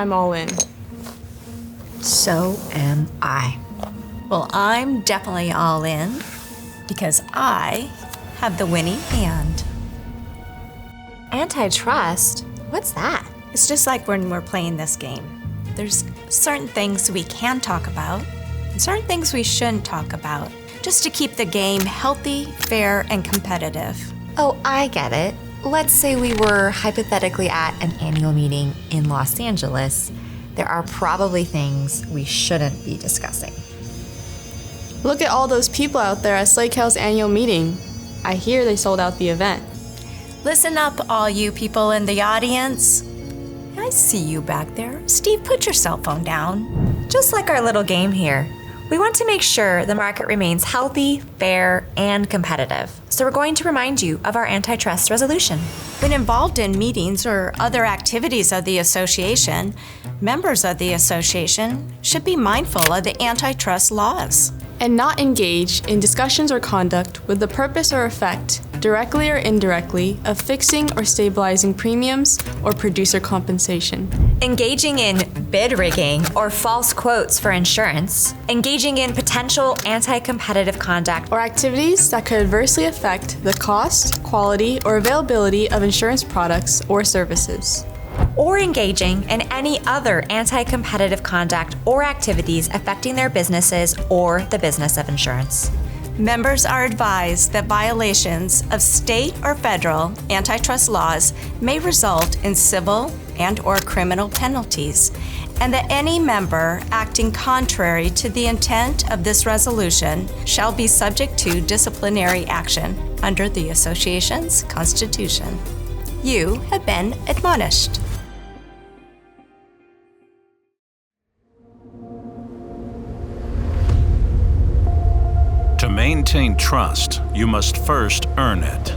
I'm all in. So am I. Well, I'm definitely all in because I have the winning hand. Antitrust? What's that? It's just like when we're playing this game. There's certain things we can talk about and certain things we shouldn't talk about, just to keep the game healthy, fair, and competitive. Oh, I get it. Let's say we were hypothetically at an annual meeting in Los Angeles. There are probably things we shouldn't be discussing. Look at all those people out there at SLACAL's annual meeting. I hear they sold out the event. Listen up, all you people in the audience. I see you back there. Steve, put your cell phone down. Just like our little game here, we want to make sure the market remains healthy, fair, and competitive. So we're going to remind you of our antitrust resolution. When involved in meetings or other activities of the association, members of the association should be mindful of the antitrust laws. And not engage in discussions or conduct with the purpose or effect, directly or indirectly, of fixing or stabilizing premiums or producer compensation. Engaging in bid rigging or false quotes for insurance. Engaging in potential anti-competitive conduct. Or activities that could adversely affect the cost, quality, or availability of insurance products or services. Or engaging in any other anti-competitive conduct or activities affecting their businesses or the business of insurance. Members are advised that violations of state or federal antitrust laws may result in civil and/or criminal penalties, and that any member acting contrary to the intent of this resolution shall be subject to disciplinary action under the association's constitution. You have been admonished. To maintain trust, you must first earn it.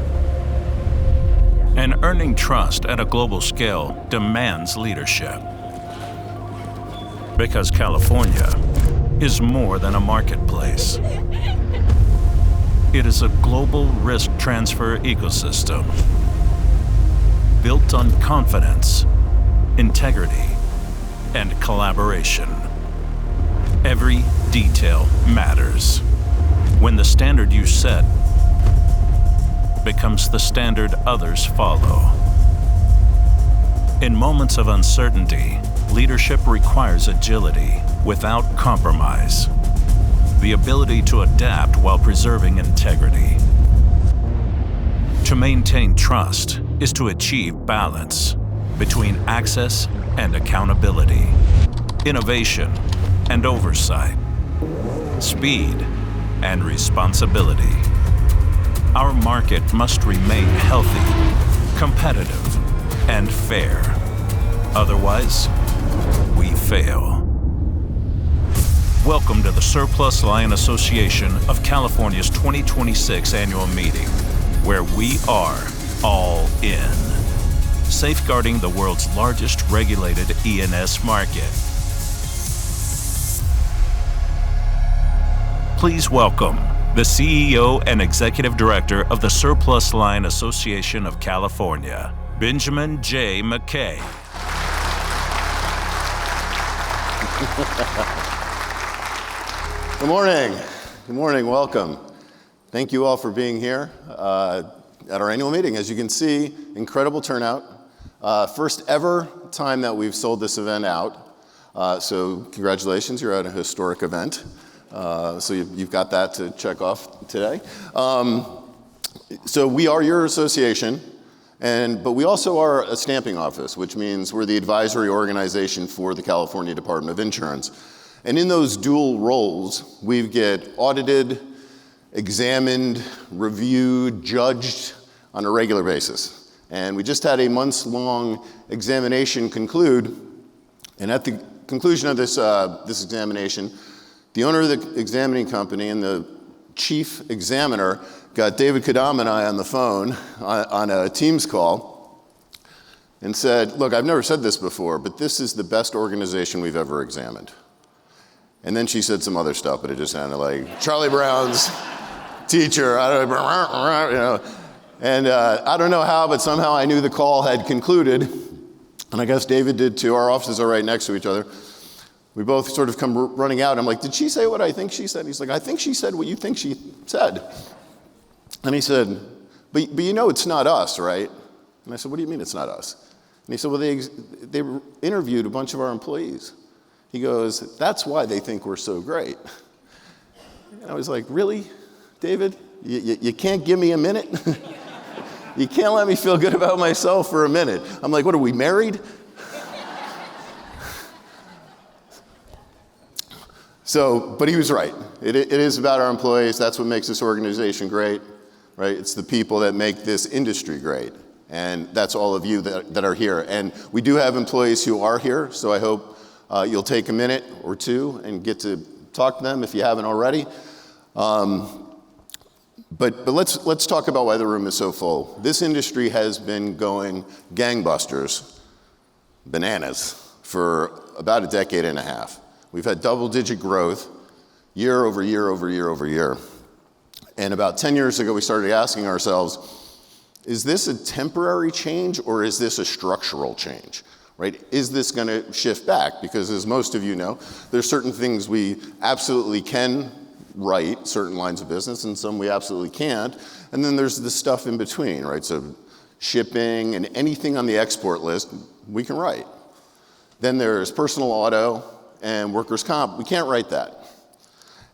And earning trust at a global scale demands leadership. Because California is more than a marketplace. It is a global risk transfer ecosystem built on confidence, integrity, and collaboration. Every detail matters. When the standard you set becomes the standard others follow. In moments of uncertainty, leadership requires agility without compromise, the ability to adapt while preserving integrity. To maintain trust is to achieve balance between access and accountability, innovation and oversight, speed and responsibility. Our market must remain healthy, competitive, and fair. Otherwise, we fail. Welcome to the Surplus Line Association of California's 2026 annual meeting, where we are all in, safeguarding the world's largest regulated E&S market. Please welcome the CEO and Executive Director of the Surplus Line Association of California, Benjamin J. McKay. Good morning. Good morning. Welcome. Thank you all for being here at our annual meeting. As you can see, incredible turnout. First ever time that we've sold this event out. So congratulations, you're at a historic event. So you've got that to check off today. So we are your association, but we also are a stamping office, which means we're the advisory organization for the California Department of Insurance. And in those dual roles, we get audited, examined, reviewed, judged on a regular basis. And we just had a months-long examination conclude, and at the conclusion of this examination, the owner of the examining company and the chief examiner got David Kadam and I on the phone on a Teams call and said, look, I've never said this before, but this is the best organization we've ever examined. And then she said some other stuff, but it just sounded like Charlie Brown's teacher. I don't know, And I don't know how, but somehow I knew the call had concluded. And I guess David did too. Our offices are right next to each other. We both sort of come running out. I'm like, did she say what I think she said? He's like, I think she said what you think she said. And he said, but you know it's not us, right? And I said, what do you mean it's not us? And he said, well, they interviewed a bunch of our employees. He goes, that's why they think we're so great. And I was like, really, David? You can't give me a minute? You can't let me feel good about myself for a minute. I'm like, what, are we married? So, but he was right. It is about our employees. That's what makes this organization great, right? It's the people that make this industry great. And that's all of you that are here. And we do have employees who are here, so I hope you'll take a minute or two and get to talk to them if you haven't already. But let's talk about why the room is so full. This industry has been going gangbusters, bananas, for about a decade and a half. We've had double-digit growth year over year over year over year. And about 10 years ago, we started asking ourselves, is this a temporary change or is this a structural change, right? Is this going to shift back? Because as most of you know, there's certain things we absolutely can write, certain lines of business, and some we absolutely can't. And then there's the stuff in between, right? So shipping and anything on the export list, we can write. Then there's personal auto and workers' comp. We can't write that.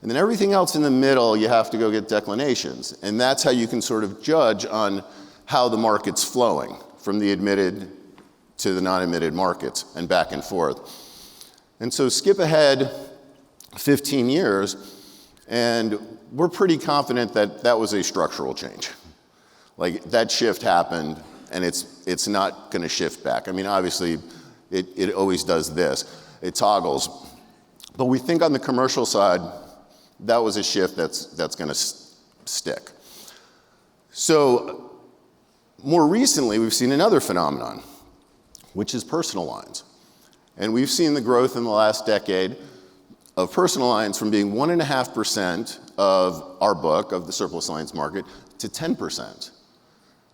And then everything else in the middle, you have to go get declinations. And that's how you can sort of judge on how the market's flowing from the admitted to the non-admitted markets and back and forth. And so skip ahead 15 years, and we're pretty confident that that was a structural change. Like, that shift happened, and it's not going to shift back. I mean, obviously, it always does this. It toggles. But we think on the commercial side, that was a shift that's going to stick. So more recently, we've seen another phenomenon, which is personal lines. And we've seen the growth in the last decade of personal lines from being 1.5% of our book, of the surplus lines market, to 10%,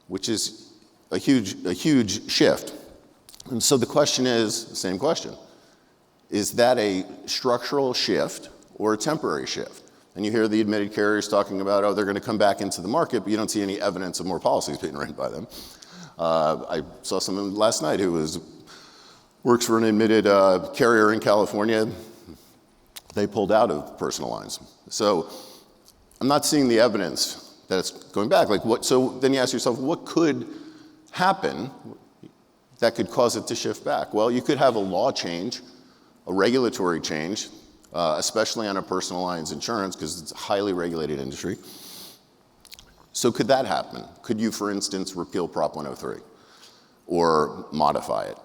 which is a huge shift. And so the question is, the same question. Is that a structural shift or a temporary shift? And you hear the admitted carriers talking about, oh, they're going to come back into the market, but you don't see any evidence of more policies being written by them. I saw someone last night who works for an admitted carrier in California. They pulled out of personal lines. So I'm not seeing the evidence that it's going back. So then you ask yourself, what could happen that could cause it to shift back? Well, you could have a law change, a regulatory change, especially on a personal lines insurance, because it's a highly regulated industry. So could that happen? Could you, for instance, repeal Prop 103 or modify it?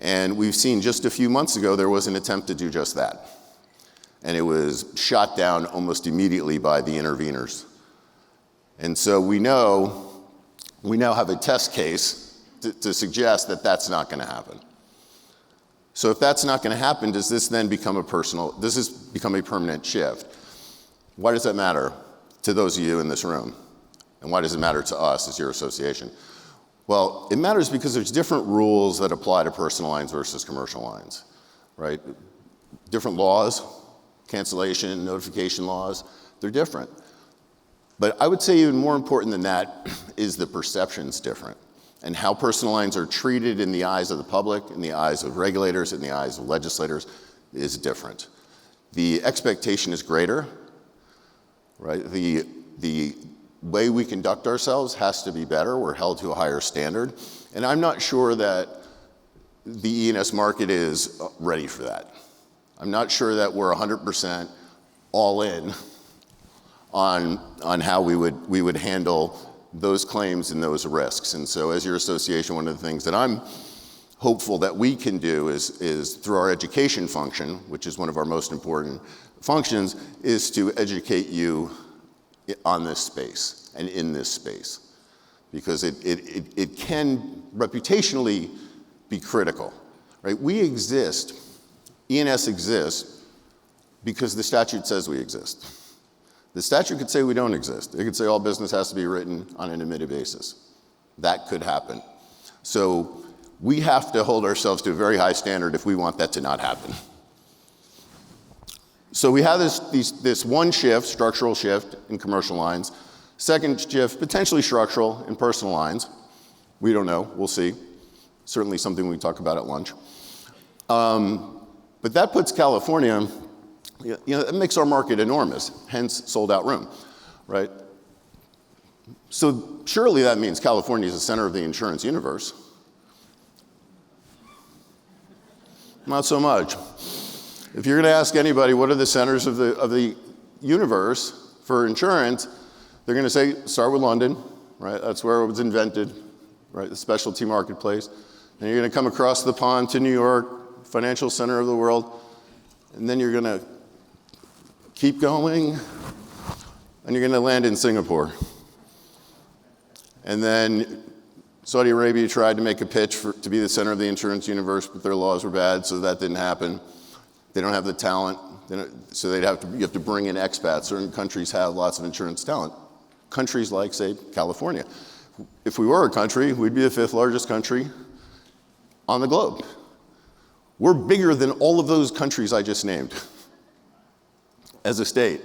And we've seen just a few months ago, there was an attempt to do just that. And it was shot down almost immediately by the interveners. And so we now have a test case to suggest that that's not going to happen. So if that's not going to happen, does this then become a permanent shift? Why does that matter to those of you in this room? And why does it matter to us as your association? Well, it matters because there's different rules that apply to personal lines versus commercial lines, right? Different laws, cancellation, notification laws, they're different. But I would say even more important than that is the perception's different. And how personal lines are treated in the eyes of the public, in the eyes of regulators, in the eyes of legislators is different. The expectation is greater, right? The way we conduct ourselves has to be better. We're held to a higher standard. And I'm not sure that the E&S market is ready for that. I'm not sure that we're 100% all in on how we would handle those claims and those risks. And so as your association, one of the things that I'm hopeful that we can do is through our education function, which is one of our most important functions, is to educate you on this space and in this space. Because it can reputationally be critical, right? We exist, E&S exists because the statute says we exist. The statute could say we don't exist. It could say all business has to be written on an admitted basis. That could happen. So We have to hold ourselves to a very high standard if we want that to not happen. So we have this one shift, structural shift in commercial lines. Second shift, potentially structural in personal lines. We don't know, we'll see. Certainly something we talk about at lunch. But that puts California, it makes our market enormous, hence sold out room, right? So surely that means California is the center of the insurance universe. Not so much. If you're going to ask anybody what are the centers of the universe for insurance, they're going to say, start with London, right? That's where it was invented, right? The specialty marketplace. Then you're going to come across the pond to New York, financial center of the world. And then you're going to keep going, and you're going to land in Singapore. And then Saudi Arabia tried to make a pitch to be the center of the insurance universe, but their laws were bad, so that didn't happen. They don't have the talent, so you have to bring in expats. Certain countries have lots of insurance talent. Countries like, say, California. If we were a country, we'd be the 5th largest country on the globe. We're bigger than all of those countries I just named as a state.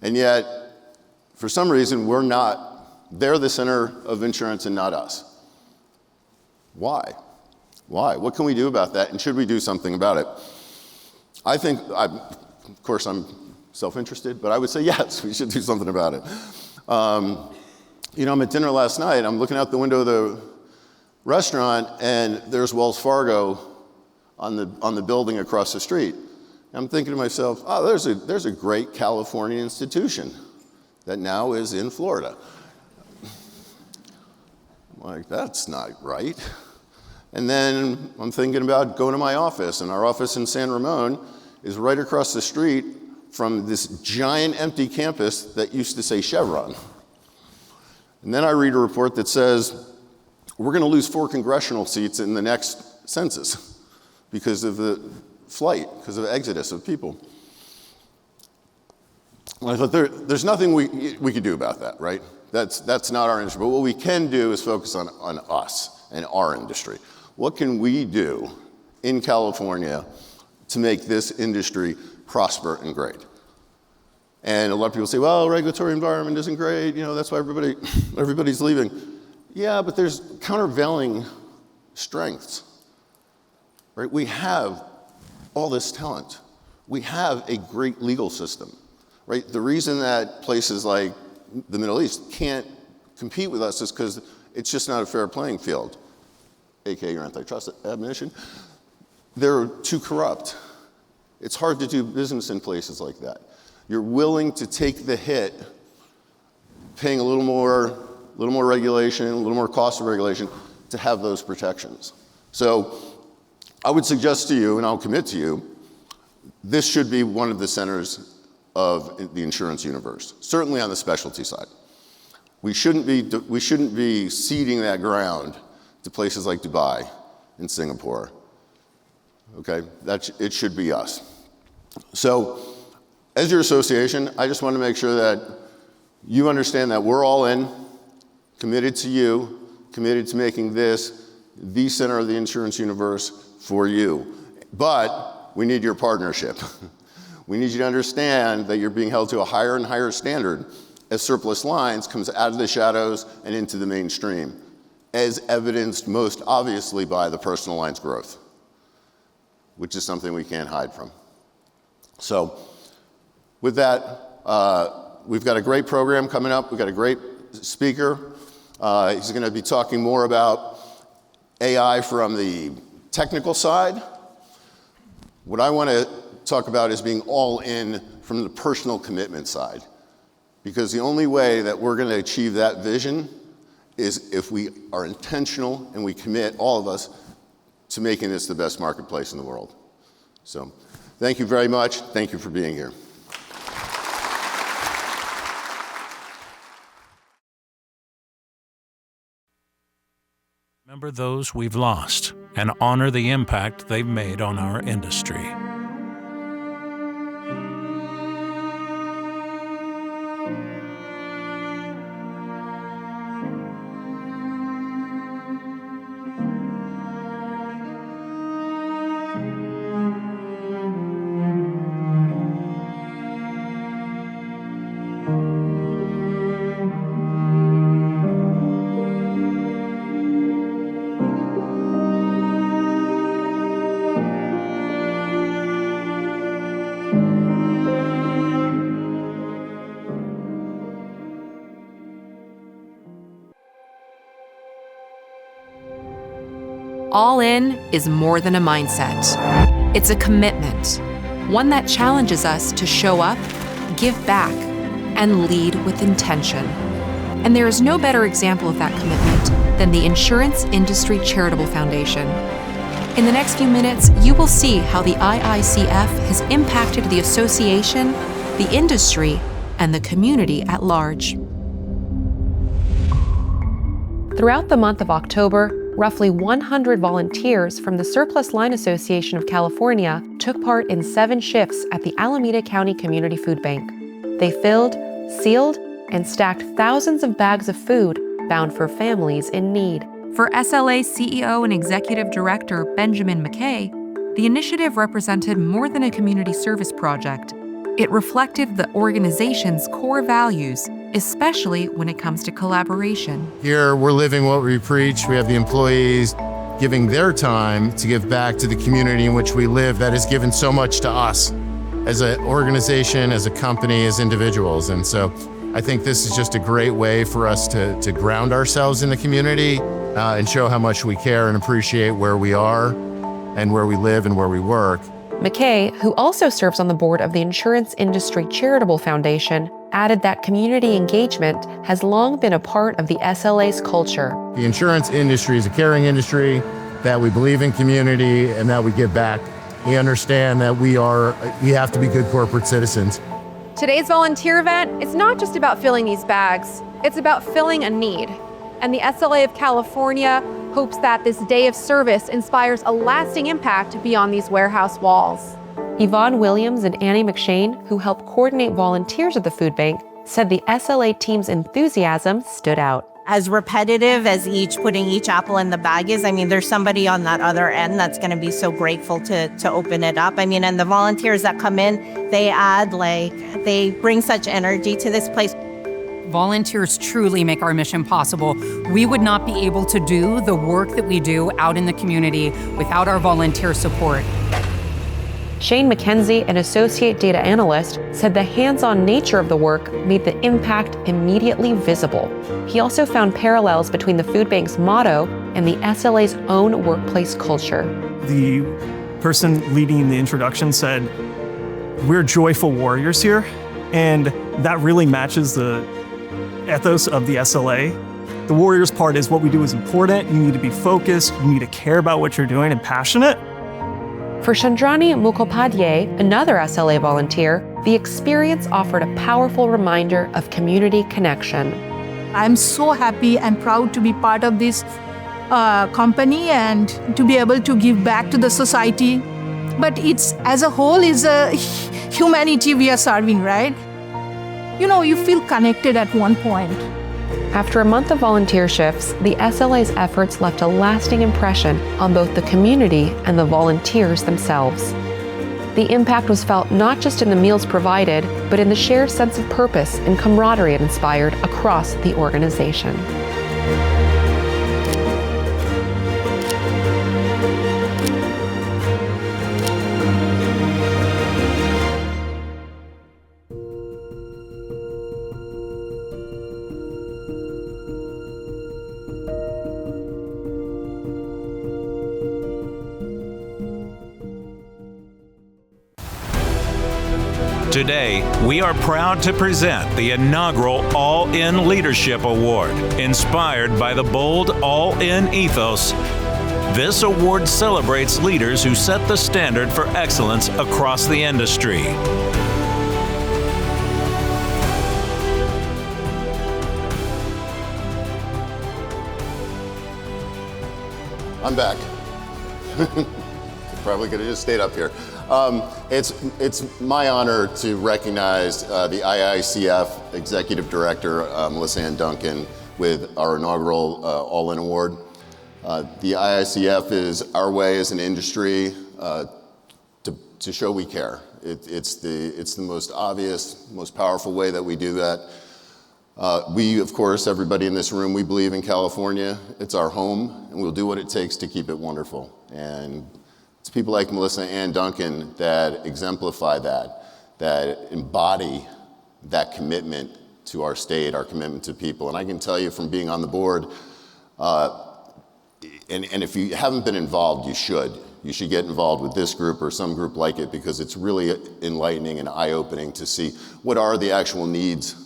And yet, for some reason, we're not. They're the center of insurance and not us. Why? Why? What can we do about that? And should we do something about it? I think, of course, I'm self-interested, but I would say yes, we should do something about it. I'm at dinner last night. I'm looking out the window of the restaurant, and there's Wells Fargo on the building across the street. I'm thinking to myself, oh, there's a great California institution that now is in Florida. I'm like, that's not right. And then I'm thinking about going to my office, and our office in San Ramon is right across the street from this giant empty campus that used to say Chevron. And then I read a report that says we're going to lose 4 congressional seats in the next census because of the flight, because of exodus of people. And I thought there's nothing we could do about that, right? That's not our industry. But what we can do is focus on us and our industry. What can we do in California to make this industry prosper and great? And a lot of people say, well, regulatory environment isn't great, that's why everybody's leaving. Yeah, but there's countervailing strengths, right? We have all this talent. We have a great legal system, right? The reason that places like the Middle East can't compete with us is because it's just not a fair playing field, aka your antitrust admonition. They're too corrupt. It's hard to do business in places like that. You're willing to take the hit, paying a little more regulation, a little more cost of regulation to have those protections. So I would suggest to you, and I'll commit to you, this should be one of the centers of the insurance universe, certainly on the specialty side. We shouldn't be ceding that ground to places like Dubai and Singapore. Okay, it should be us. So, as your association, I just want to make sure that you understand that we're all in, committed to you, committed to making this the center of the insurance universe for you. But we need your partnership. We need you to understand that you're being held to a higher and higher standard as surplus lines comes out of the shadows and into the mainstream, as evidenced most obviously by the personal lines growth, which is something we can't hide from. So with that, we've got a great program coming up. We've got a great speaker. He's going to be talking more about AI from the technical side. What I want to talk about is being all in from the personal commitment side. Because the only way that we're going to achieve that vision is if we are intentional and we commit, all of us, to making this the best marketplace in the world. So thank you very much. Thank you for being here. Remember those we've lost and honor the impact they've made on our industry. All in is more than a mindset. It's a commitment, one that challenges us to show up, give back, and lead with intention. And there is no better example of that commitment than the Insurance Industry Charitable Foundation. In the next few minutes, you will see how the IICF has impacted the association, the industry, and the community at large. Throughout the month of October, roughly 100 volunteers from the Surplus Line Association of California took part in 7 shifts at the Alameda County Community Food Bank. They filled, sealed, and stacked thousands of bags of food bound for families in need. For SLA CEO and Executive Director Benjamin McKay, the initiative represented more than a community service project. It reflected the organization's core values, especially when it comes to collaboration. Here, we're living what we preach. We have the employees giving their time to give back to the community in which we live that has given so much to us as an organization, as a company, as individuals. And so I think this is just a great way for us to ground ourselves in the community and show how much we care and appreciate where we are and where we live and where we work. McKay, who also serves on the board of the Insurance Industry Charitable Foundation, added that community engagement has long been a part of the SLA's culture. The insurance industry is a caring industry, that we believe in community and that we give back. We understand that we have to be good corporate citizens. Today's volunteer event is not just about filling these bags, it's about filling a need. And the SLA of California hopes that this day of service inspires a lasting impact beyond these warehouse walls. Yvonne Williams and Annie McShane, who help coordinate volunteers at the food bank, said the SLA team's enthusiasm stood out. As repetitive as putting each apple in the bag is, there's somebody on that other end that's going to be so grateful to open it up. And the volunteers that come in, they bring such energy to this place. Volunteers truly make our mission possible. We would not be able to do the work that we do out in the community without our volunteer support. Shane McKenzie, an associate data analyst, said the hands-on nature of the work made the impact immediately visible. He also found parallels between the food bank's motto and the SLA's own workplace culture. The person leading the introduction said, "We're joyful warriors here," and that really matches the ethos of the SLA. The warriors part is what we do is important. You need to be focused. You need to care about what you're doing and passionate. For Chandrani Mukhopadhyay, another SLA volunteer, the experience offered a powerful reminder of community connection. I'm so happy and proud to be part of this company and to be able to give back to the society. But it's, as a whole, is a humanity we are serving, right? You feel connected at one point. After a month of volunteer shifts, the SLA's efforts left a lasting impression on both the community and the volunteers themselves. The impact was felt not just in the meals provided, but in the shared sense of purpose and camaraderie it inspired across the organization. Today, we are proud to present the inaugural All-In Leadership Award, inspired by the bold All-In ethos. This award celebrates leaders who set the standard for excellence across the industry. I'm back. Probably could have just stayed up here. It's my honor to recognize the IICF Executive Director, Melissa Ann Duncan, with our inaugural All-In Award. The IICF is our way as an industry to show we care. It's the most obvious, most powerful way that we do that. We, of course, everybody in this room, we believe in California. It's our home, and we'll do what it takes to keep it wonderful. And it's people like Melissa Ann Duncan that exemplify that embody that commitment to our state, our commitment to people. And I can tell you from being on the board, and if you haven't been involved, you should. You should get involved with this group or some group like it, because it's really enlightening and eye-opening to see what are the actual needs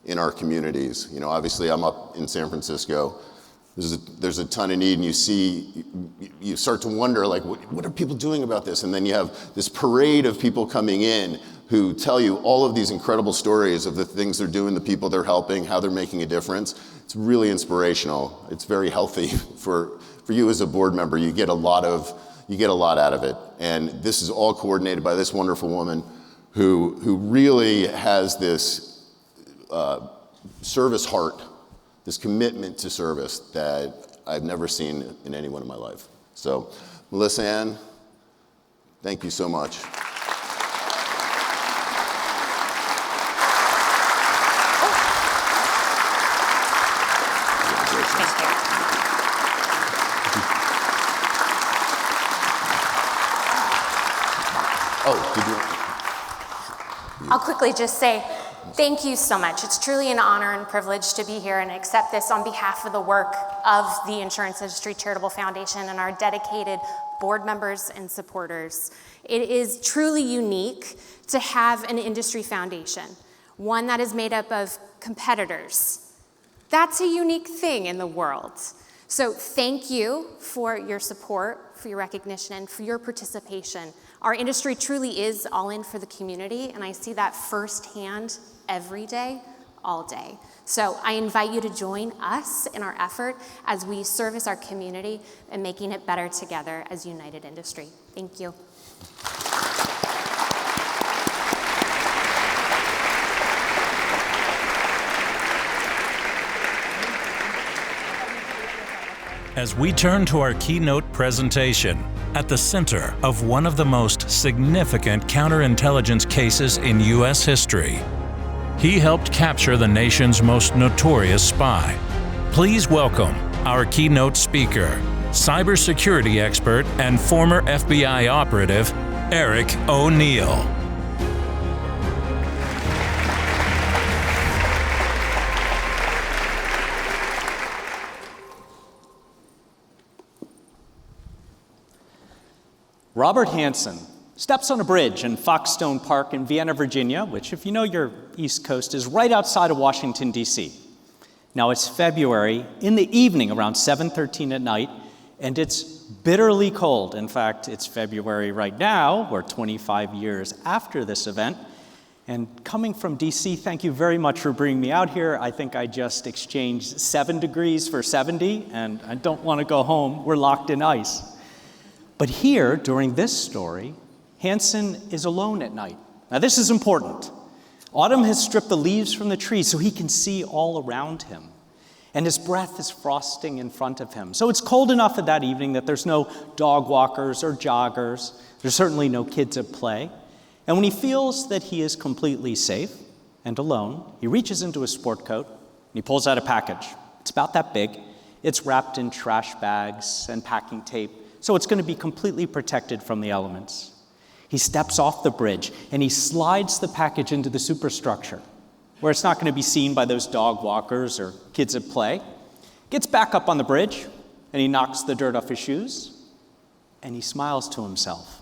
in our communities. You know, obviously I'm up in San Francisco. There's a ton of need, and you start to wonder, like, what are people doing about this? And then you have this parade of people coming in who tell you all of these incredible stories of the things they're doing, the people they're helping, how they're making a difference. It's really inspirational. It's very healthy for you as a board member. You get a lot out of it. And this is all coordinated by this wonderful woman who really has this service heart, this commitment to service that I've never seen in anyone in my life. So, Melissa Ann, thank you so much. I'll quickly just say thank you so much. It's truly an honor and privilege to be here and accept this on behalf of the work of the Insurance Industry Charitable Foundation and our dedicated board members and supporters. It is truly unique to have an industry foundation, one that is made up of competitors. That's a unique thing in the world. So thank you for your support, for your recognition, and for your participation. Our industry truly is all in for the community, and I see that firsthand every day, all day. So I invite you to join us in our effort as we service our community and making it better together as united industry. Thank you. As we turn to our keynote presentation, at the center of one of the most significant counterintelligence cases in U.S. history, he helped capture the nation's most notorious spy. Please welcome our keynote speaker, cybersecurity expert and former FBI operative, Eric O'Neill. Robert Hansen steps on a bridge in Foxstone Park in Vienna, Virginia, which, if you know your East Coast, is right outside of Washington, D.C. Now, it's February in the evening, around 7:13 at night, and it's bitterly cold. In fact, it's February right now. We're 25 years after this event. And coming from D.C., thank you very much for bringing me out here. I think I just exchanged 7 degrees for 70, and I don't want to go home. We're locked in ice. But here, during this story, Hansen is alone at night. Now, this is important. Autumn has stripped the leaves from the trees so he can see all around him. And his breath is frosting in front of him. So it's cold enough at that evening that there's no dog walkers or joggers. There's certainly no kids at play. And when he feels that he is completely safe and alone, he reaches into his sport coat and he pulls out a package. It's about that big. It's wrapped in trash bags and packing tape, so it's going to be completely protected from the elements. He steps off the bridge and he slides the package into the superstructure, where it's not going to be seen by those dog walkers or kids at play. Gets back up on the bridge and he knocks the dirt off his shoes and he smiles to himself.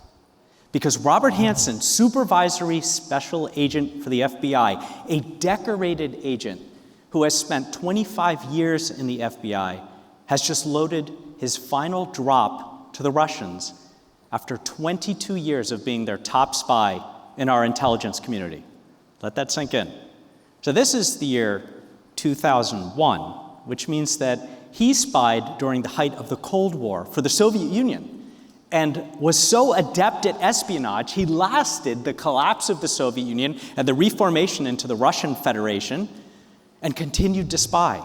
Because Robert Hansen, supervisory special agent for the FBI, a decorated agent who has spent 25 years in the FBI, has just loaded his final drop to the Russians after 22 years of being their top spy in our intelligence community. Let that sink in. So this is the year 2001, which means that he spied during the height of the Cold War for the Soviet Union and was so adept at espionage, he lasted the collapse of the Soviet Union and the reformation into the Russian Federation and continued to spy.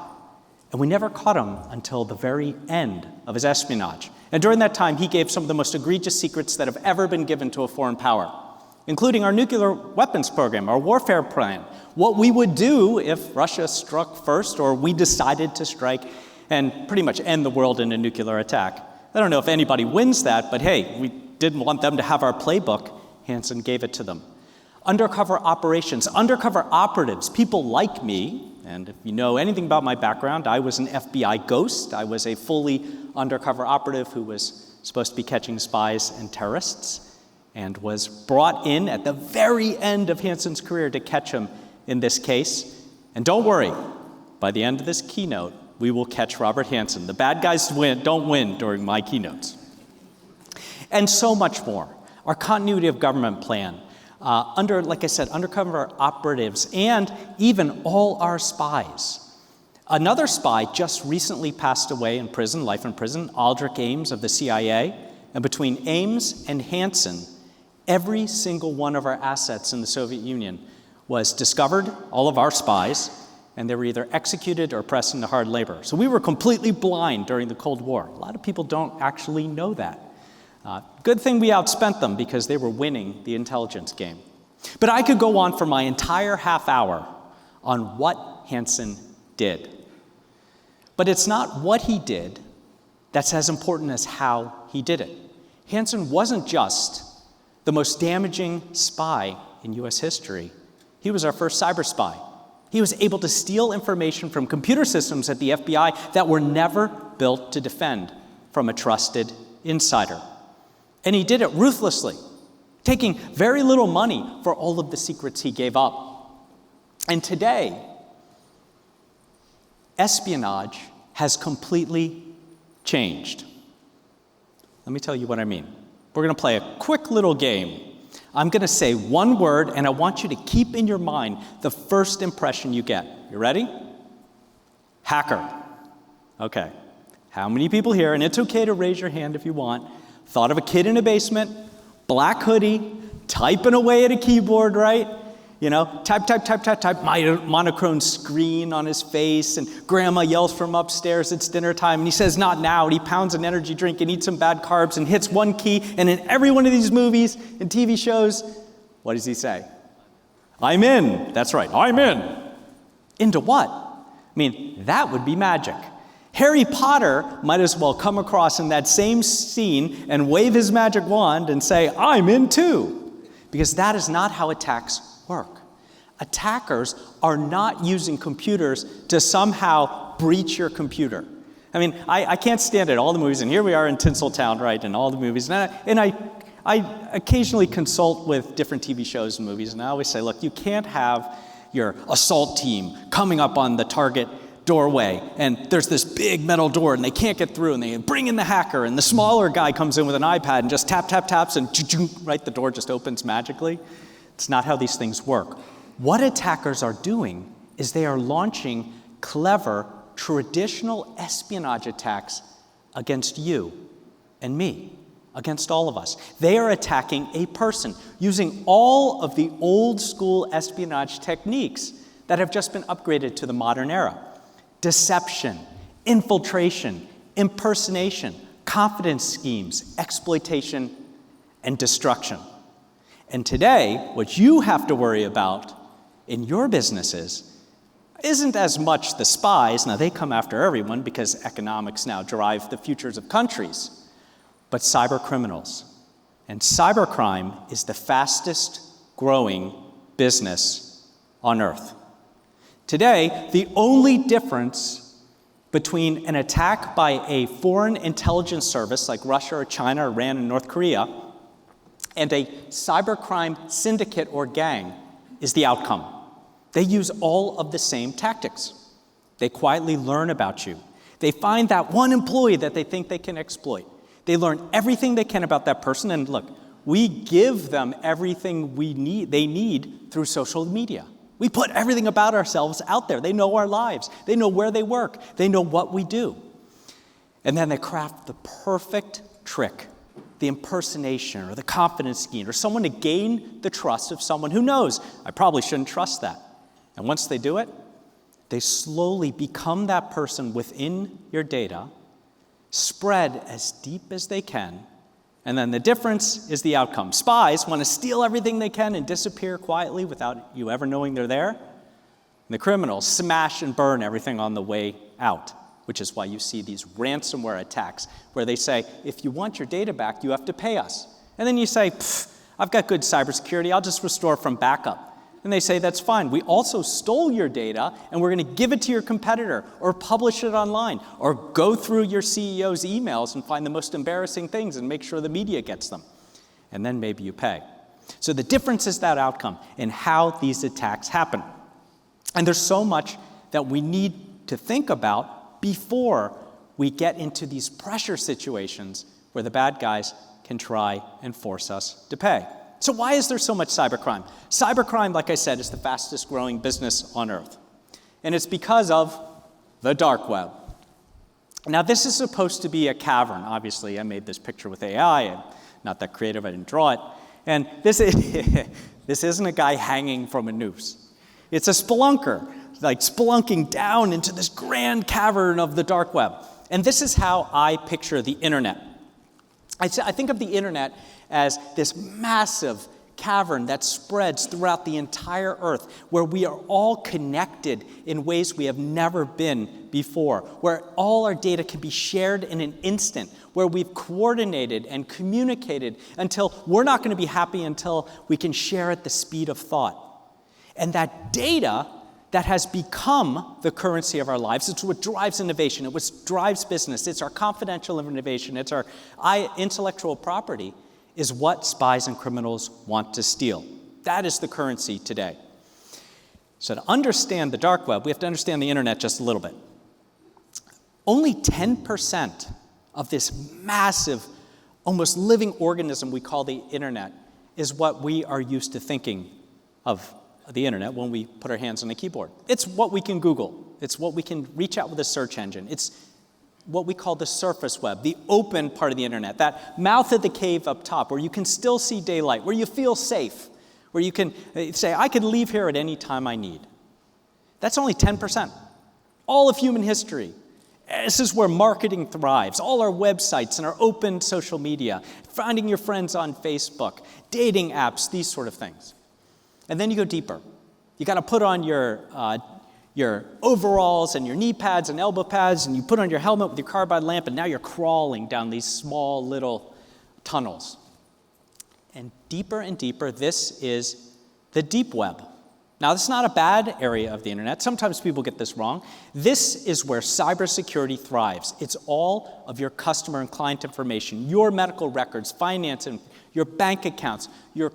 And we never caught him until the very end of his espionage. And during that time, he gave some of the most egregious secrets that have ever been given to a foreign power, including our nuclear weapons program, our warfare plan, what we would do if Russia struck first or we decided to strike and pretty much end the world in a nuclear attack. I don't know if anybody wins that, but hey, we didn't want them to have our playbook. Hansen gave it to them. Undercover operations, undercover operatives, people like me And if you know anything about my background, I was an FBI ghost. I was a fully undercover operative who was supposed to be catching spies and terrorists, and was brought in at the very end of Hansen's career to catch him in this case. And don't worry, by the end of this keynote, we will catch Robert Hansen. The bad guys don't win during my keynotes. And so much more. Our continuity of government plan, like I said, undercover operatives, and even all our spies. Another spy just recently passed away in prison, life in prison, Aldrich Ames of the CIA. And between Ames and Hansen, every single one of our assets in the Soviet Union was discovered, all of our spies, and they were either executed or pressed into hard labor. So we were completely blind during the Cold War. A lot of people don't actually know that. Good thing we outspent them because they were winning the intelligence game. But I could go on for my entire half hour on what Hansen did. But it's not what he did that's as important as how he did it. Hansen wasn't just the most damaging spy in US history. He was our first cyber spy. He was able to steal information from computer systems at the FBI that were never built to defend from a trusted insider. And he did it ruthlessly, taking very little money for all of the secrets he gave up. And today, espionage has completely changed. Let me tell you what I mean. We're going to play a quick little game. I'm going to say one word, and I want you to keep in your mind the first impression you get. You ready? Hacker. Okay. How many people here, and it's okay to raise your hand if you want, thought of a kid in a basement, black hoodie, typing away at a keyboard, right? You know, type, monochrome screen on his face, and grandma yells from upstairs, it's dinner time, and he says, not now, and he pounds an energy drink and eats some bad carbs and hits one key, and in every one of these movies and TV shows, what does he say? I'm in. That's right, I'm in. Into what? I mean, that would be magic. Harry Potter might as well come across in that same scene and wave his magic wand and say, I'm in too. Because that is not how attacks work. Attackers are not using computers to somehow breach your computer. I mean, I can't stand it, all the movies, and here we are in Tinseltown, right, in all the movies, and I occasionally consult with different TV shows and movies, and I always say, look, you can't have your assault team coming up on the target doorway, and there's this big metal door, and they can't get through, and they bring in the hacker, and the smaller guy comes in with an iPad and just taps, and right, the door just opens magically. It's not how these things work. What attackers are doing is they are launching clever, traditional espionage attacks against you and me, against all of us. They are attacking a person using all of the old school espionage techniques that have just been upgraded to the modern era. Deception, infiltration, impersonation, confidence schemes, exploitation, and destruction. And today, what you have to worry about in your businesses isn't as much the spies, now they come after everyone because economics now drive the futures of countries, but cyber criminals. And cybercrime is the fastest growing business on earth. Today, the only difference between an attack by a foreign intelligence service like Russia or China, Iran, and North Korea, and a cybercrime syndicate or gang is the outcome. They use all of the same tactics. They quietly learn about you. They find that one employee that they think they can exploit. They learn everything they can about that person, and look, we give them everything they need through social media. We put everything about ourselves out there. They know our lives. They know where they work. They know what we do. And then they craft the perfect trick, the impersonation or the confidence scheme, or someone to gain the trust of someone who knows, I probably shouldn't trust that. And once they do it, they slowly become that person within your data, spread as deep as they can, and then the difference is the outcome. Spies want to steal everything they can and disappear quietly without you ever knowing they're there. And the criminals smash and burn everything on the way out, which is why you see these ransomware attacks where they say, if you want your data back, you have to pay us. And then you say, I've got good cybersecurity, I'll just restore from backup. And they say, that's fine. We also stole your data, and we're going to give it to your competitor, or publish it online, or go through your CEO's emails and find the most embarrassing things and make sure the media gets them. And then maybe you pay. So the difference is that outcome in how these attacks happen. And there's so much that we need to think about before we get into these pressure situations where the bad guys can try and force us to pay. So why is there so much cybercrime? Cybercrime, like I said, is the fastest growing business on earth. And it's because of the dark web. Now, this is supposed to be a cavern. Obviously, I made this picture with AI. I'm not that creative. I didn't draw it. And this isn't a guy hanging from a noose. It's a spelunker, like spelunking down into this grand cavern of the dark web. And this is how I picture the internet. I think of the internet as this massive cavern that spreads throughout the entire earth, where we are all connected in ways we have never been before, where all our data can be shared in an instant, where we've coordinated and communicated until we're not going to be happy until we can share at the speed of thought. And that data that has become the currency of our lives. It's what drives innovation. It's what drives business. It's our confidential innovation. It's our intellectual property, is what spies and criminals want to steal. That is the currency today. So to understand the dark web, we have to understand the internet just a little bit. Only 10% of this massive, almost living organism we call the internet is what we are used to thinking of the internet when we put our hands on a keyboard. It's what we can Google. It's what we can reach out with a search engine. It's what we call the surface web, the open part of the internet, that mouth of the cave up top where you can still see daylight, where you feel safe, where you can say, I can leave here at any time I need. That's only 10%. All of human history. This is where marketing thrives. All our websites and our open social media, finding your friends on Facebook, dating apps, these sort of things. And then you go deeper. You got to put on your overalls and your knee pads and elbow pads, and you put on your helmet with your carbide lamp, and now you're crawling down these small little tunnels. And deeper, this is the deep web. Now, this is not a bad area of the internet. Sometimes people get this wrong. This is where cybersecurity thrives. It's all of your customer and client information, your medical records, finance, and your bank accounts, your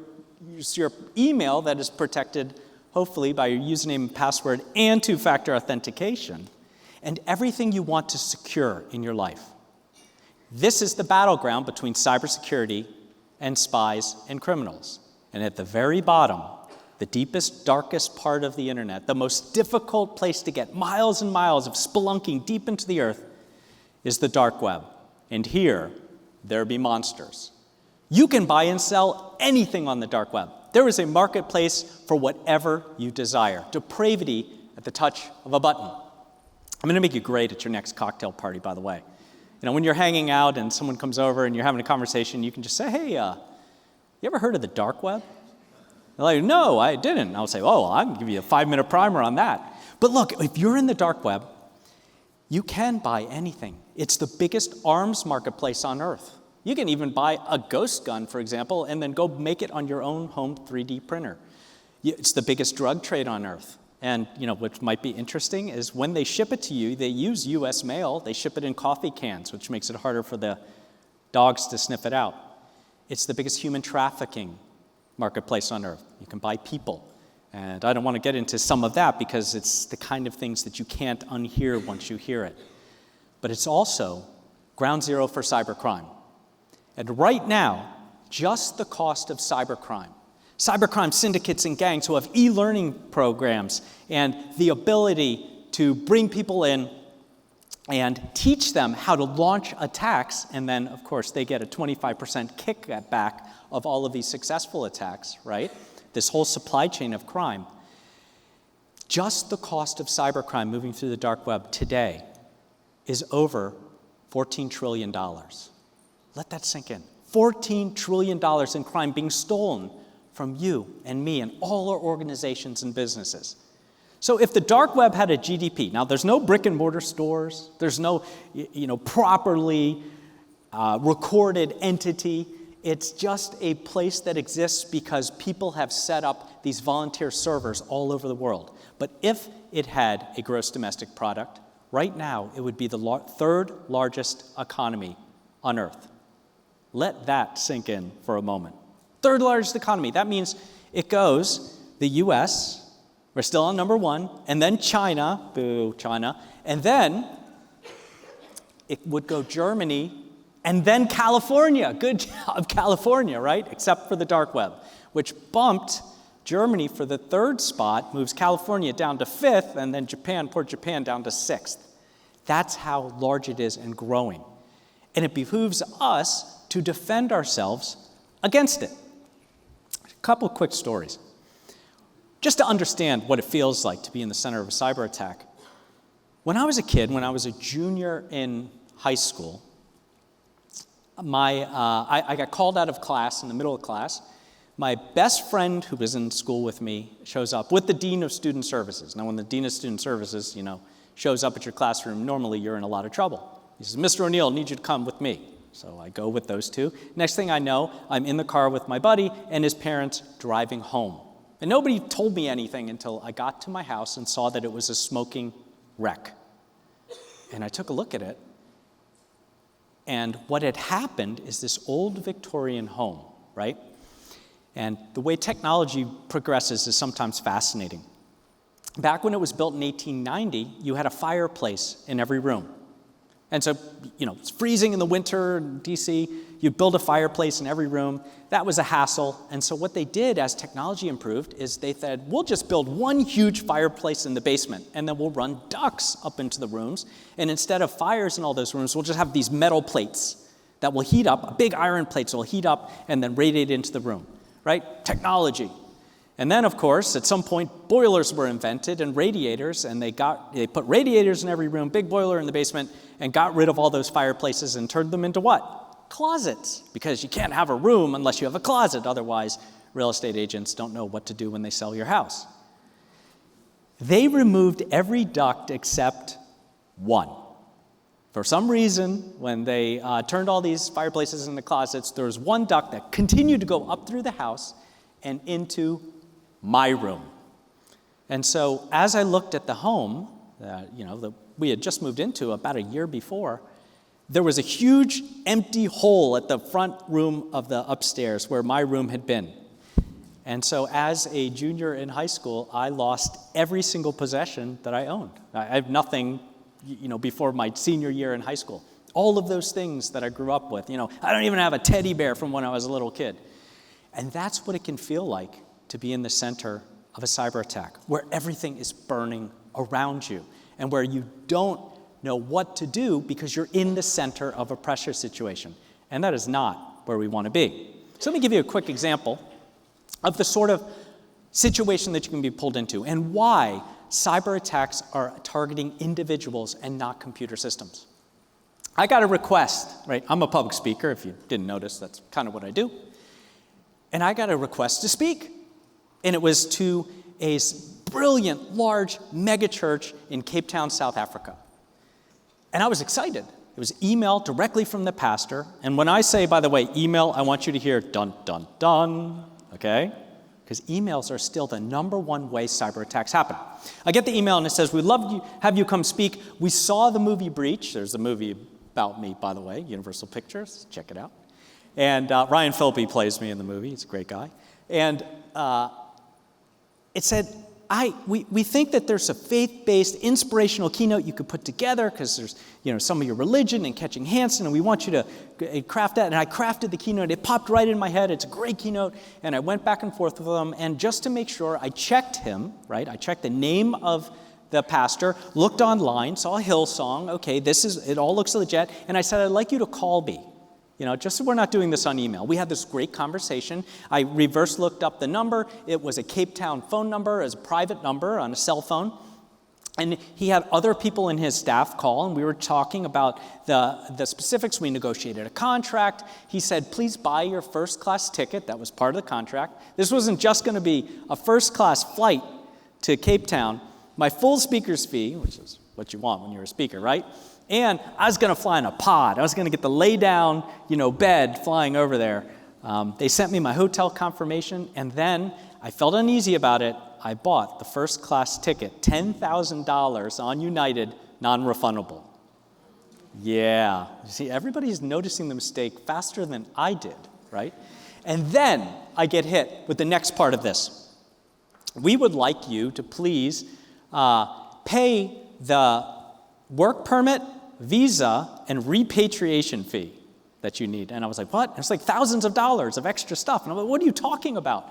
email that is protected, hopefully, by your username and password and two-factor authentication, and everything you want to secure in your life. This is the battleground between cybersecurity and spies and criminals. And at the very bottom, the deepest, darkest part of the internet, the most difficult place to get miles and miles of spelunking deep into the earth, is the dark web. And here, there be monsters. You can buy and sell anything on the dark web. There is a marketplace for whatever you desire. Depravity at the touch of a button. I'm going to make you great at your next cocktail party, by the way. You know, when you're hanging out and someone comes over and you're having a conversation, you can just say, hey, you ever heard of the dark web? They're like, no, I didn't. And I'll say, oh, I can give you a 5-minute primer on that. But look, if you're in the dark web, you can buy anything. It's the biggest arms marketplace on earth. You can even buy a ghost gun, for example, and then go make it on your own home 3D printer. It's the biggest drug trade on earth. And you know what might be interesting is when they ship it to you, they use U.S. mail. They ship it in coffee cans, which makes it harder for the dogs to sniff it out. It's the biggest human trafficking marketplace on earth. You can buy people. And I don't want to get into some of that because it's the kind of things that you can't unhear once you hear it. But it's also ground zero for cybercrime. And right now, just the cost of cybercrime syndicates and gangs who have e-learning programs and the ability to bring people in and teach them how to launch attacks, and then, of course, they get a 25% kickback of all of these successful attacks, right? This whole supply chain of crime. Just the cost of cybercrime moving through the dark web today is over $14 trillion. Let that sink in. $14 trillion in crime being stolen from you and me and all our organizations and businesses. So if the dark web had a GDP, now there's no brick and mortar stores, there's no properly recorded entity. It's just a place that exists because people have set up these volunteer servers all over the world. But if it had a gross domestic product, right now it would be the third largest economy on Earth. Let that sink in for a moment. Third largest economy. That means it goes the US, we're still on number 1, and then China, boo, China, and then it would go Germany, and then California. Good job, California, right? Except for the dark web, which bumped Germany for the 3rd spot, moves California down to 5th, and then Japan, poor Japan, down to 6th. That's how large it is and growing. And it behooves us to defend ourselves against it. A couple quick stories. Just to understand what it feels like to be in the center of a cyber attack. When I was a kid, when I was a junior in high school, I got called out of class in the middle of class. My best friend who was in school with me shows up with the Dean of Student Services. Now, when the Dean of Student Services, shows up at your classroom, normally you're in a lot of trouble. He says, Mr. O'Neill, I need you to come with me. So I go with those two. Next thing I know, I'm in the car with my buddy and his parents driving home. And nobody told me anything until I got to my house and saw that it was a smoking wreck. And I took a look at it. And what had happened is this old Victorian home, right? And the way technology progresses is sometimes fascinating. Back when it was built in 1890, you had a fireplace in every room. And so, it's freezing in the winter in DC, you build a fireplace in every room. That was a hassle. And so what they did as technology improved is they said, we'll just build one huge fireplace in the basement, and then we'll run ducts up into the rooms. And instead of fires in all those rooms, we'll just have these metal plates that will heat up, big iron plates will heat up and then radiate into the room, right? Technology. And then, of course, at some point, boilers were invented and radiators, and they put radiators in every room, big boiler in the basement, and got rid of all those fireplaces and turned them into what? Closets, because you can't have a room unless you have a closet. Otherwise, real estate agents don't know what to do when they sell your house. They removed every duct except one. For some reason, when they turned all these fireplaces into closets, there was one duct that continued to go up through the house and into my room. And so as I looked at the home, that we had just moved into about a year before, there was a huge empty hole at the front room of the upstairs where my room had been. And so as a junior in high school, I lost every single possession that I owned. I have nothing, before my senior year in high school. All of those things that I grew up with, I don't even have a teddy bear from when I was a little kid. And that's what it can feel like to be in the center of a cyber attack, where everything is burning around you and where you don't know what to do because you're in the center of a pressure situation. And that is not where we want to be. So let me give you a quick example of the sort of situation that you can be pulled into and why cyber attacks are targeting individuals and not computer systems. I got a request, right? I'm a public speaker. If you didn't notice, that's kind of what I do. And I got a request to speak. And it was to a brilliant, large mega church in Cape Town, South Africa. And I was excited. It was email directly from the pastor. And when I say, by the way, email, I want you to hear dun, dun, dun, okay? Because emails are still the #1 way cyber attacks happen. I get the email and it says, we'd love to have you come speak. We saw the movie Breach. There's a movie about me, by the way, Universal Pictures. Check it out. And Ryan Phillippe plays me in the movie. He's a great guy. And it said, we think that there's a faith-based inspirational keynote you could put together because there's some of your religion and catching Hansen, and we want you to craft that. And I crafted the keynote. It popped right in my head. It's a great keynote. And I went back and forth with him. And just to make sure, I checked him, right? I checked the name of the pastor, looked online, saw Hillsong. Okay, it all looks legit. And I said, I'd like you to call me. Just so we're not doing this on email. We had this great conversation. I reverse looked up the number. It was a Cape Town phone number, as a private number on a cell phone. And he had other people in his staff call, and we were talking about the specifics. We negotiated a contract. He said, please buy your first-class ticket. That was part of the contract. This wasn't just going to be a first-class flight to Cape Town. My full speaker's fee, which is what you want when you're a speaker, right? And I was going to fly in a pod. I was going to get the lay-down, bed flying over there. They sent me my hotel confirmation, and then I felt uneasy about it. I bought the first class ticket, $10,000 on United, non-refundable. Yeah, you see, everybody's noticing the mistake faster than I did, right? And then I get hit with the next part of this. We would like you to please pay the work permit, visa, and repatriation fee that you need. And I was like, what? It's like thousands of dollars of extra stuff. And I'm like, what are you talking about?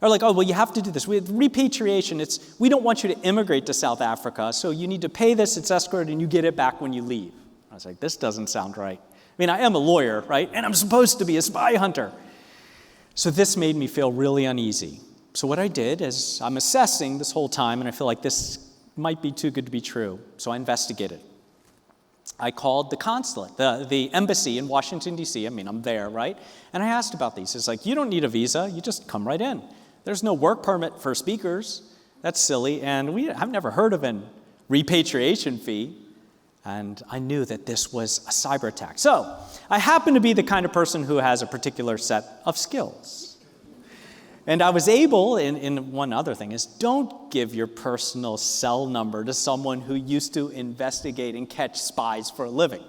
Or like, oh, well, you have to do this. With repatriation, we don't want you to immigrate to South Africa, so you need to pay this, it's escorted, and you get it back when you leave. I was like, this doesn't sound right. I mean, I am a lawyer, right? And I'm supposed to be a spy hunter. So this made me feel really uneasy. So what I did is I'm assessing this whole time, and I feel like this might be too good to be true. So I investigated. I called the consulate, the embassy in Washington, D.C. I mean, I'm there, right? And I asked about these. It's like, you don't need a visa. You just come right in. There's no work permit for speakers. That's silly. And I've never heard of a repatriation fee. And I knew that this was a cyber attack. So I happen to be the kind of person who has a particular set of skills. And I was able, in one other thing, is don't give your personal cell number to someone who used to investigate and catch spies for a living.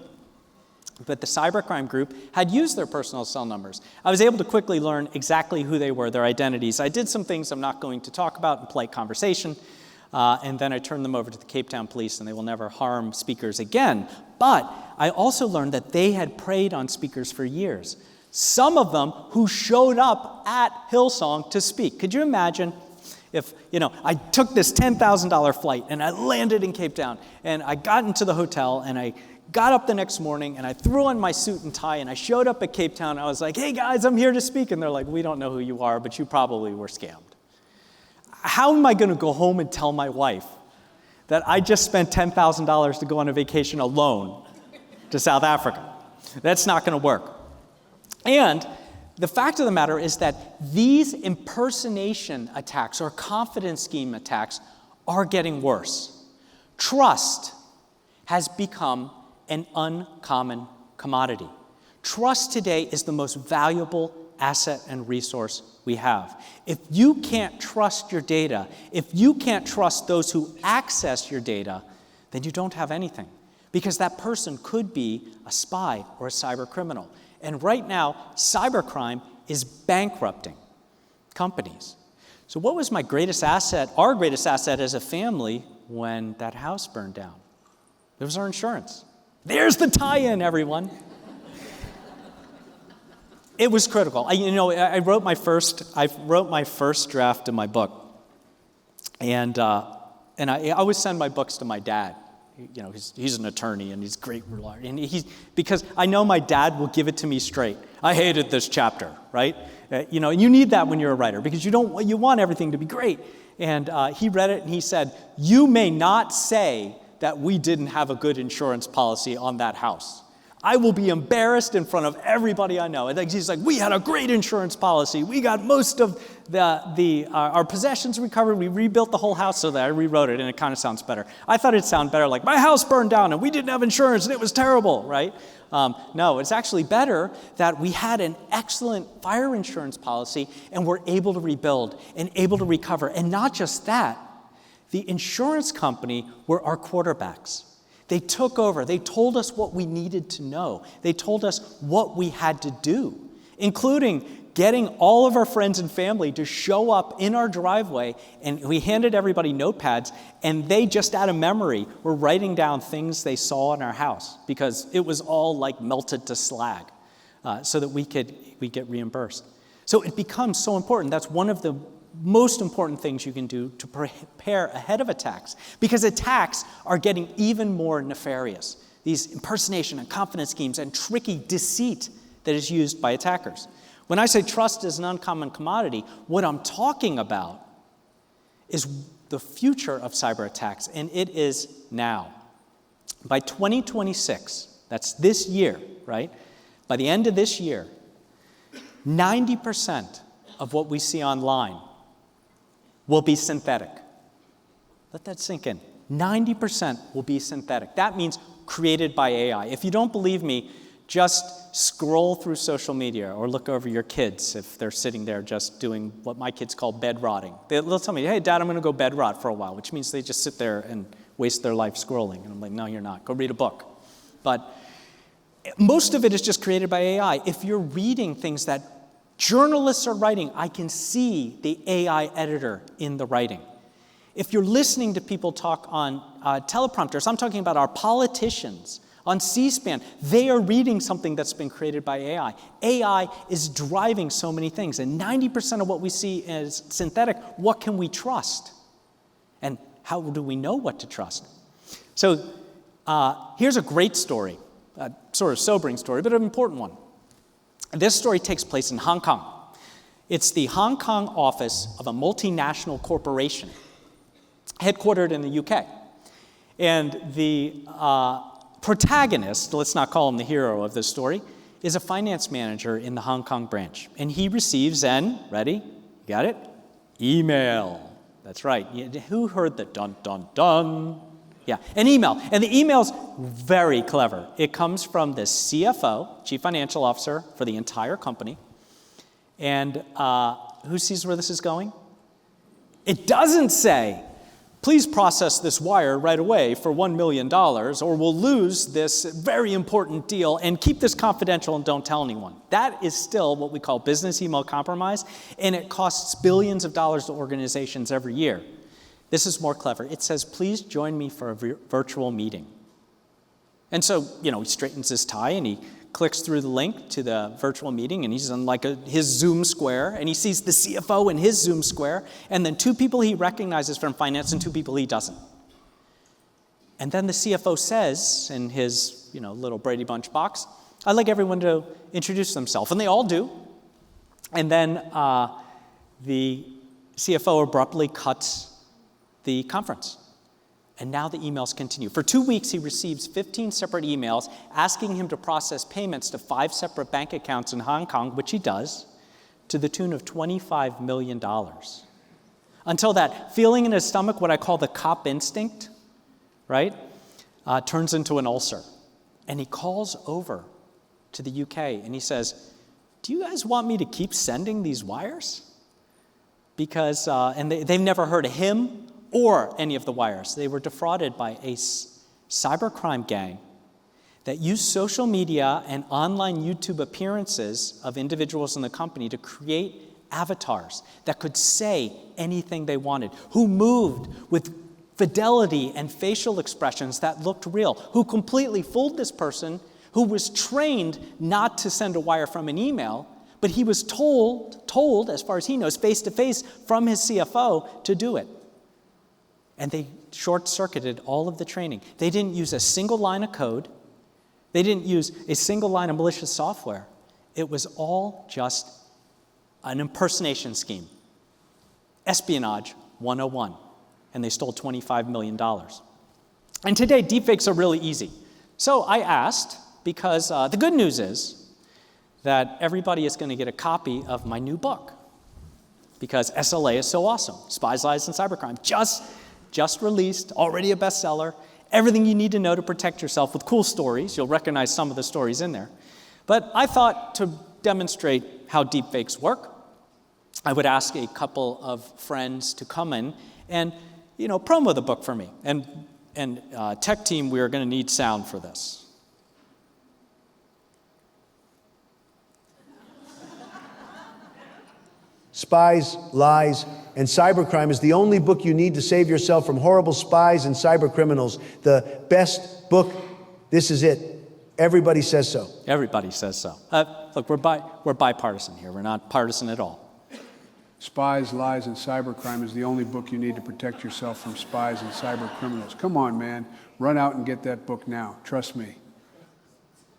But the cybercrime group had used their personal cell numbers. I was able to quickly learn exactly who they were, their identities. I did some things I'm not going to talk about in polite conversation, and then I turned them over to the Cape Town police, and they will never harm speakers again. But I also learned that they had preyed on speakers for years. Some of them who showed up at Hillsong to speak. Could you imagine if, I took this $10,000 flight and I landed in Cape Town and I got into the hotel and I got up the next morning and I threw on my suit and tie and I showed up at Cape Town. I was like, hey guys, I'm here to speak. And they're like, we don't know who you are, but you probably were scammed. How am I going to go home and tell my wife that I just spent $10,000 to go on a vacation alone to South Africa? That's not going to work. And the fact of the matter is that these impersonation attacks or confidence scheme attacks are getting worse. Trust has become an uncommon commodity. Trust today is the most valuable asset and resource we have. If you can't trust your data, if you can't trust those who access your data, then you don't have anything. Because that person could be a spy or a cyber criminal. And right now, cybercrime is bankrupting companies. So what was my greatest asset, our greatest asset as a family when that house burned down? It was our insurance. There's the tie-in, everyone. It was critical. I wrote my first draft of my book. And I always send my books to my dad. He's an attorney and he's great. And because I know my dad will give it to me straight. I hated this chapter, right? And you need that when you're a writer because you want everything to be great. And he read it and he said, you may not say that we didn't have a good insurance policy on that house. I will be embarrassed in front of everybody I know. And he's like, we had a great insurance policy. We got most of our possessions recovered. We rebuilt the whole house. So that I rewrote it, and it kind of sounds better. I thought it'd sound better like, my house burned down, and we didn't have insurance, and it was terrible, right? No, it's actually better that we had an excellent fire insurance policy, and we're able to rebuild and able to recover. And not just that, the insurance company were our quarterbacks. They took over. They told us what we needed to know. They told us what we had to do, including getting all of our friends and family to show up in our driveway. And we handed everybody notepads, and they just out of memory were writing down things they saw in our house because it was all like melted to slag so that we get reimbursed. So it becomes so important. That's one of the most important things you can do to prepare ahead of attacks, because attacks are getting even more nefarious. These impersonation and confidence schemes and tricky deceit that is used by attackers. When I say trust is an uncommon commodity, what I'm talking about is the future of cyber attacks, and it is now. By 2026, that's this year, right? By the end of this year, 90% of what we see online will be synthetic. Let that sink in. 90% will be synthetic. That means created by AI. If you don't believe me, just scroll through social media or look over your kids if they're sitting there just doing what my kids call bed rotting. They'll tell me, hey, Dad, I'm going to go bed rot for a while, which means they just sit there and waste their life scrolling. And I'm like, no, you're not. Go read a book. But most of it is just created by AI. If you're reading things that journalists are writing, I can see the AI editor in the writing. If you're listening to people talk on teleprompters, I'm talking about our politicians on C-SPAN, they are reading something that's been created by AI. AI is driving so many things, and 90% of what we see is synthetic. What can we trust? And how do we know what to trust? So here's a great story, a sort of sobering story, but an important one. This story takes place in Hong Kong. It's the Hong Kong office of a multinational corporation, headquartered in the UK. And the protagonist, let's not call him the hero of this story, is a finance manager in the Hong Kong branch. And he receives an, ready, you got it? Email. That's right. Who heard the dun, dun, dun? Yeah, an email. And the email's very clever. It comes from the CFO, Chief Financial Officer for the entire company. And who sees where this is going? It doesn't say, please process this wire right away for $1 million, or we'll lose this very important deal, and keep this confidential and don't tell anyone. That is still what we call business email compromise, and it costs billions of dollars to organizations every year. This is more clever. It says, please join me for a virtual meeting. And so, he straightens his tie and he clicks through the link to the virtual meeting, and he's on his Zoom square, and he sees the CFO in his Zoom square, and then 2 people he recognizes from finance and 2 people he doesn't. And then the CFO says in his, little Brady Bunch box, I'd like everyone to introduce themselves, and they all do. And then the CFO abruptly cuts the conference. And now the emails continue. For 2 weeks, he receives 15 separate emails asking him to process payments to 5 separate bank accounts in Hong Kong, which he does, to the tune of $25 million. Until that feeling in his stomach, what I call the cop instinct, right, turns into an ulcer. And he calls over to the UK and he says, do you guys want me to keep sending these wires? Because, and they've never heard of him or any of the wires. They were defrauded by a cybercrime gang that used social media and online YouTube appearances of individuals in the company to create avatars that could say anything they wanted, who moved with fidelity and facial expressions that looked real, who completely fooled this person who was trained not to send a wire from an email, but he was told, as far as he knows, face-to-face from his CFO to do it. And they short-circuited all of the training. They didn't use a single line of code. They didn't use a single line of malicious software. It was all just an impersonation scheme. Espionage 101. And they stole $25 million. And today, deepfakes are really easy. So I asked, because the good news is that everybody is going to get a copy of my new book. Because SLA is so awesome. Spies, Lies, and Cybercrime. Just released, already a bestseller. Everything you need to know to protect yourself with cool stories. You'll recognize some of the stories in there. But I thought to demonstrate how deepfakes work, I would ask a couple of friends to come in and, promo the book for me. And tech team, we are going to need sound for this. Spies, Lies, and Cybercrime is the only book you need to save yourself from horrible spies and cyber criminals. The best book. This is it. Everybody says so. Everybody says so. Look, we're bipartisan here. We're not partisan at all. Spies, Lies, and Cybercrime is the only book you need to protect yourself from spies and cyber criminals. Come on, man. Run out and get that book now. Trust me.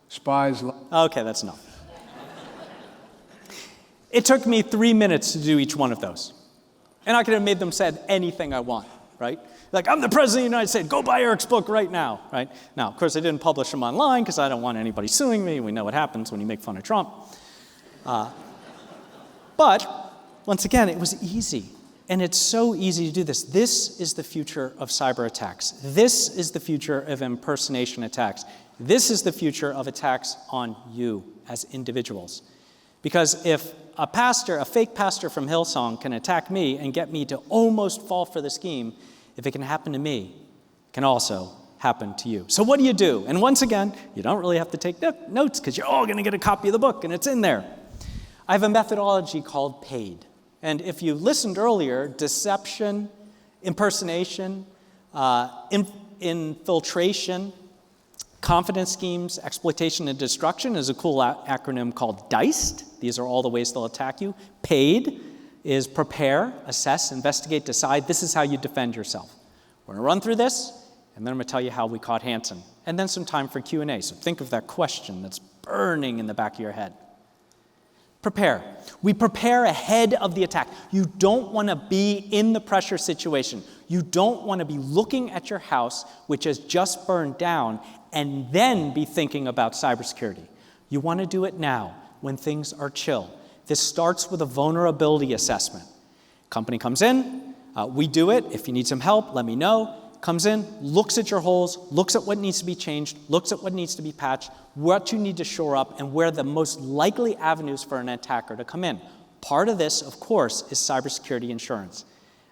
Spies. Okay, that's enough. It took me 3 minutes to do each one of those. And I could have made them said anything I want, right? Like, I'm the president of the United States, go buy Eric's book right now, right? Now, of course, I didn't publish them online because I don't want anybody suing me. We know what happens when you make fun of Trump. But, once again, it was easy. And it's so easy to do this. This is the future of cyber attacks. This is the future of impersonation attacks. This is the future of attacks on you as individuals. Because if a fake pastor from Hillsong can attack me and get me to almost fall for the scheme, if it can happen to me, it can also happen to you. So what do you do? And once again, you don't really have to take notes because you're all going to get a copy of the book and it's in there. I have a methodology called PAID. And if you listened earlier, deception, impersonation, infiltration, confidence schemes, exploitation, and destruction is a cool acronym called DICED. These are all the ways they'll attack you. PAID is prepare, assess, investigate, decide. This is how you defend yourself. We're going to run through this, and then I'm going to tell you how we caught Hansen. And then some time for Q&A. So think of that question that's burning in the back of your head. Prepare. We prepare ahead of the attack. You don't want to be in the pressure situation. You don't want to be looking at your house, which has just burned down, and then be thinking about cybersecurity. You want to do it now, when things are chill. This starts with a vulnerability assessment. Company comes in, we do it. If you need some help, let me know. Comes in, looks at your holes, looks at what needs to be changed, looks at what needs to be patched, what you need to shore up, and where the most likely avenues for an attacker to come in. Part of this, of course, is cybersecurity insurance.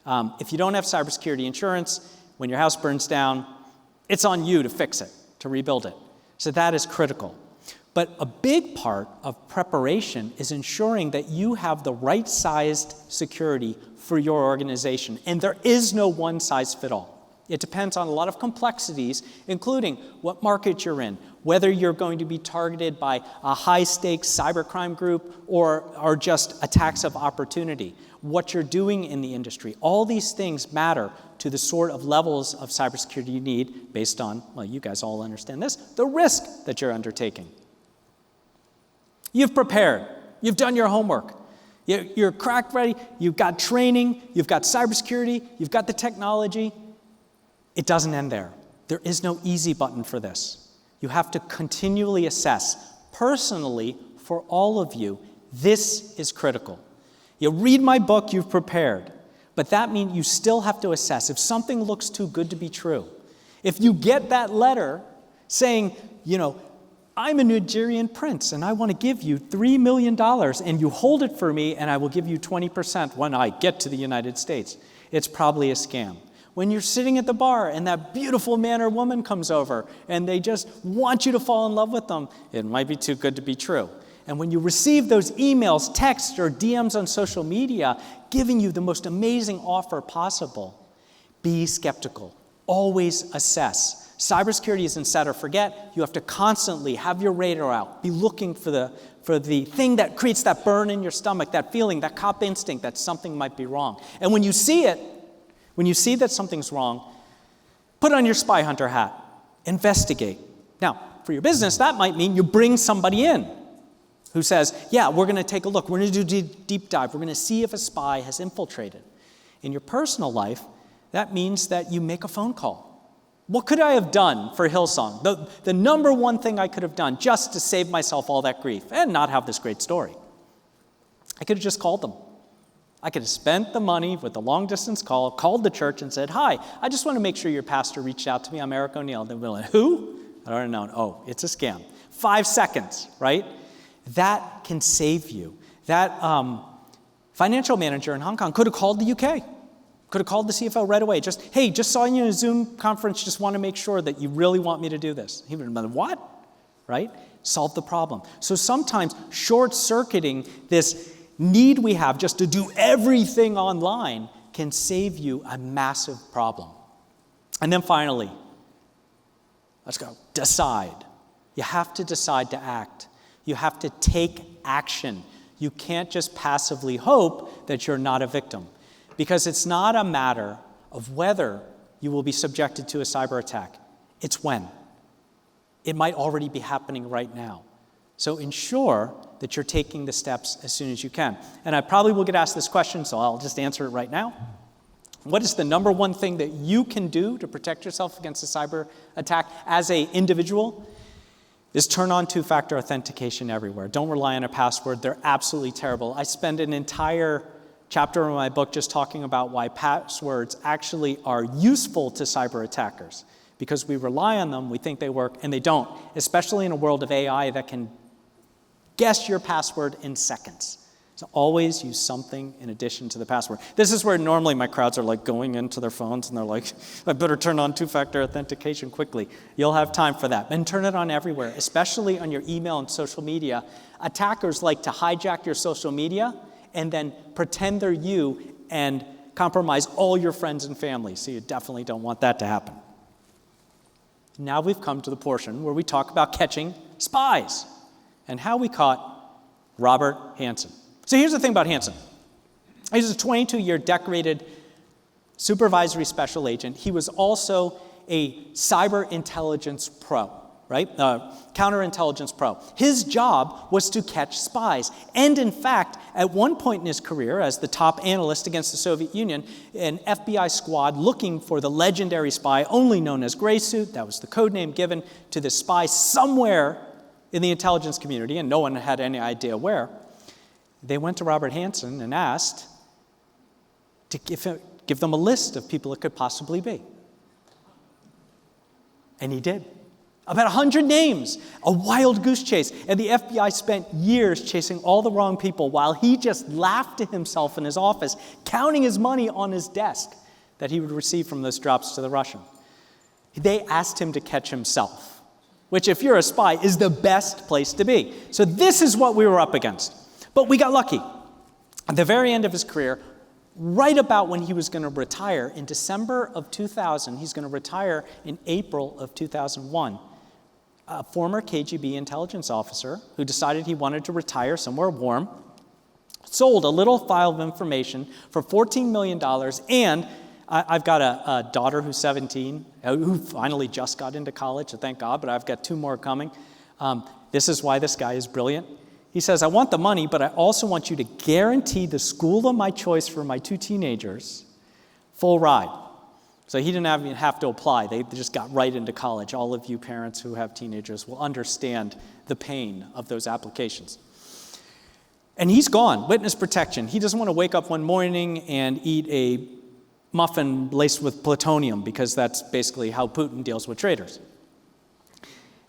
If you don't have cybersecurity insurance, when your house burns down, it's on you to fix it, to rebuild it. So that is critical. But a big part of preparation is ensuring that you have the right-sized security for your organization. And there is no one-size-fits-all. It depends on a lot of complexities, including what market you're in, whether you're going to be targeted by a high-stakes cybercrime group or just attacks of opportunity, what you're doing in the industry. All these things matter to the sort of levels of cybersecurity you need based on, well, you guys all understand this, the risk that you're undertaking. You've prepared. You've done your homework. You're crack ready. You've got training. You've got cybersecurity. You've got the technology. It doesn't end there. There is no easy button for this. You have to continually assess. Personally, for all of you, this is critical. You read my book, you've prepared. But that means you still have to assess. If something looks too good to be true, if you get that letter saying, I'm a Nigerian prince and I want to give you $3 million and you hold it for me and I will give you 20% when I get to the United States, it's probably a scam. When you're sitting at the bar and that beautiful man or woman comes over and they just want you to fall in love with them, it might be too good to be true. And when you receive those emails, texts, or DMs on social media giving you the most amazing offer possible, be skeptical. Always assess. Cybersecurity isn't set or forget. You have to constantly have your radar out. Be looking for the thing that creates that burn in your stomach, that feeling, that cop instinct that something might be wrong. And when you see it, when you see that something's wrong, put on your spy hunter hat. Investigate. Now, for your business, that might mean you bring somebody in who says, yeah, we're going to take a look. We're going to do a deep dive. We're going to see if a spy has infiltrated. In your personal life, that means that you make a phone call. What could I have done for Hillsong? The number one thing I could have done just to save myself all that grief and not have this great story. I could have just called them. I could have spent the money with the long-distance call, called the church and said, hi, I just want to make sure your pastor reached out to me. I'm Eric O'Neill. They'd be like, who? I don't know. Oh, it's a scam. 5 seconds, right? That can save you. That financial manager in Hong Kong could have called the UK. Could have called the CFO right away. Just, hey, just saw you in a Zoom conference. Just want to make sure that you really want me to do this. He would have been, what? Right? Solve the problem. So sometimes short-circuiting this need we have just to do everything online can save you a massive problem. And then finally, let's go. Decide. You have to decide to act. You have to take action. You can't just passively hope that you're not a victim. Because it's not a matter of whether you will be subjected to a cyber attack. It's when. It might already be happening right now. So ensure that you're taking the steps as soon as you can. And I probably will get asked this question, so I'll just answer it right now. What is the number one thing that you can do to protect yourself against a cyber attack as an individual? Is turn on two-factor authentication everywhere. Don't rely on a password. They're absolutely terrible. I spend an entire chapter in my book just talking about why passwords actually are useful to cyber attackers. because we rely on them, we think they work, and they don't, especially in a world of AI that can guess your password in seconds. So always use something in addition to the password. This is where normally my crowds are like going into their phones and they're like, I better turn on two-factor authentication quickly. You'll have time for that. And turn it on everywhere, especially on your email and social media. Attackers like to hijack your social media and then pretend they're you and compromise all your friends and family. So you definitely don't want that to happen. Now we've come to the portion where we talk about catching spies and how we caught Robert Hansen. So here's the thing about Hansen. He's a 22-year decorated supervisory special agent. He was also a cyber intelligence pro, right? Counterintelligence pro. His job was to catch spies. And in fact, at one point in his career, as the top analyst against the Soviet Union, an FBI squad looking for the legendary spy, only known as Gray Suit, that was the code name given to this spy somewhere in the intelligence community, and no one had any idea where. They went to Robert Hansen and asked to give them a list of people it could possibly be. And he did. About 100 names, a wild goose chase. And the FBI spent years chasing all the wrong people while he just laughed to himself in his office, counting his money on his desk that he would receive from those drops to the Russian. They asked him to catch himself, which if you're a spy is the best place to be. So this is what we were up against. But we got lucky. At the very end of his career, right about when he was going to retire, in December of 2000, he's going to retire in April of 2001, a former KGB intelligence officer who decided he wanted to retire somewhere warm, sold a little file of information for $14 million, and I've got a daughter who's 17, who finally just got into college, so thank God, but I've got 2 more coming. This is why this guy is brilliant. He says, I want the money, but I also want you to guarantee the school of my choice for my 2 teenagers, full ride. So he didn't even have to apply. They just got right into college. All of you parents who have teenagers will understand the pain of those applications. And he's gone, witness protection. He doesn't want to wake up one morning and eat a muffin laced with plutonium, because that's basically how Putin deals with traitors.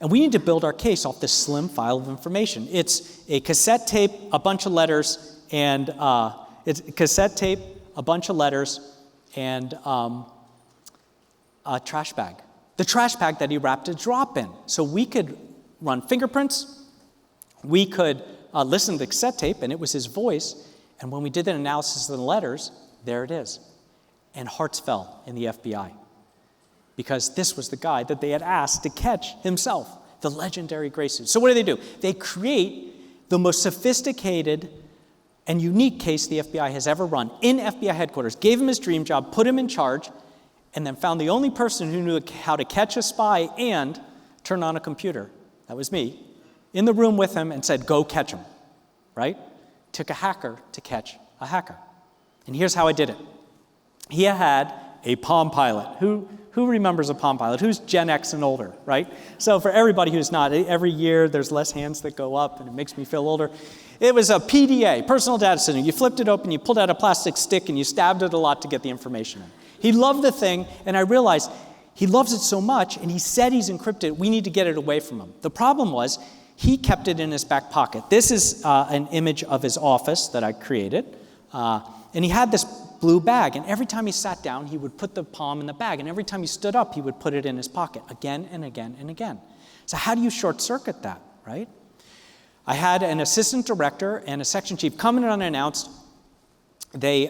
And we need to build our case off this slim file of information. It's a cassette tape, a bunch of letters, and a trash bag. The trash bag that he wrapped a drop in. So we could run fingerprints, we could listen to the cassette tape, and it was his voice. And when we did the analysis of the letters, there it is. And hearts fell in the FBI. Because this was the guy that they had asked to catch himself, the legendary Gray Suit. So what do? They create the most sophisticated and unique case the FBI has ever run in FBI headquarters, gave him his dream job, put him in charge, and then found the only person who knew how to catch a spy and turn on a computer, that was me, in the room with him and said, go catch him, right? Took a hacker to catch a hacker. And here's how I did it. He had a Palm Pilot. Who remembers a Palm Pilot? Who's Gen X and older, right? So for everybody who's not, every year there's less hands that go up and it makes me feel older. It was a PDA, personal data center. You flipped it open, you pulled out a plastic stick and you stabbed it a lot to get the information in. He loved the thing, and I realized he loves it so much, and he said he's encrypted, we need to get it away from him. The problem was he kept it in his back pocket. This is an image of his office that I created, and he had this blue bag, and every time he sat down, he would put the palm in the bag, and every time he stood up, he would put it in his pocket again and again and again. So how do you short circuit that, right? I had an assistant director and a section chief come in unannounced. They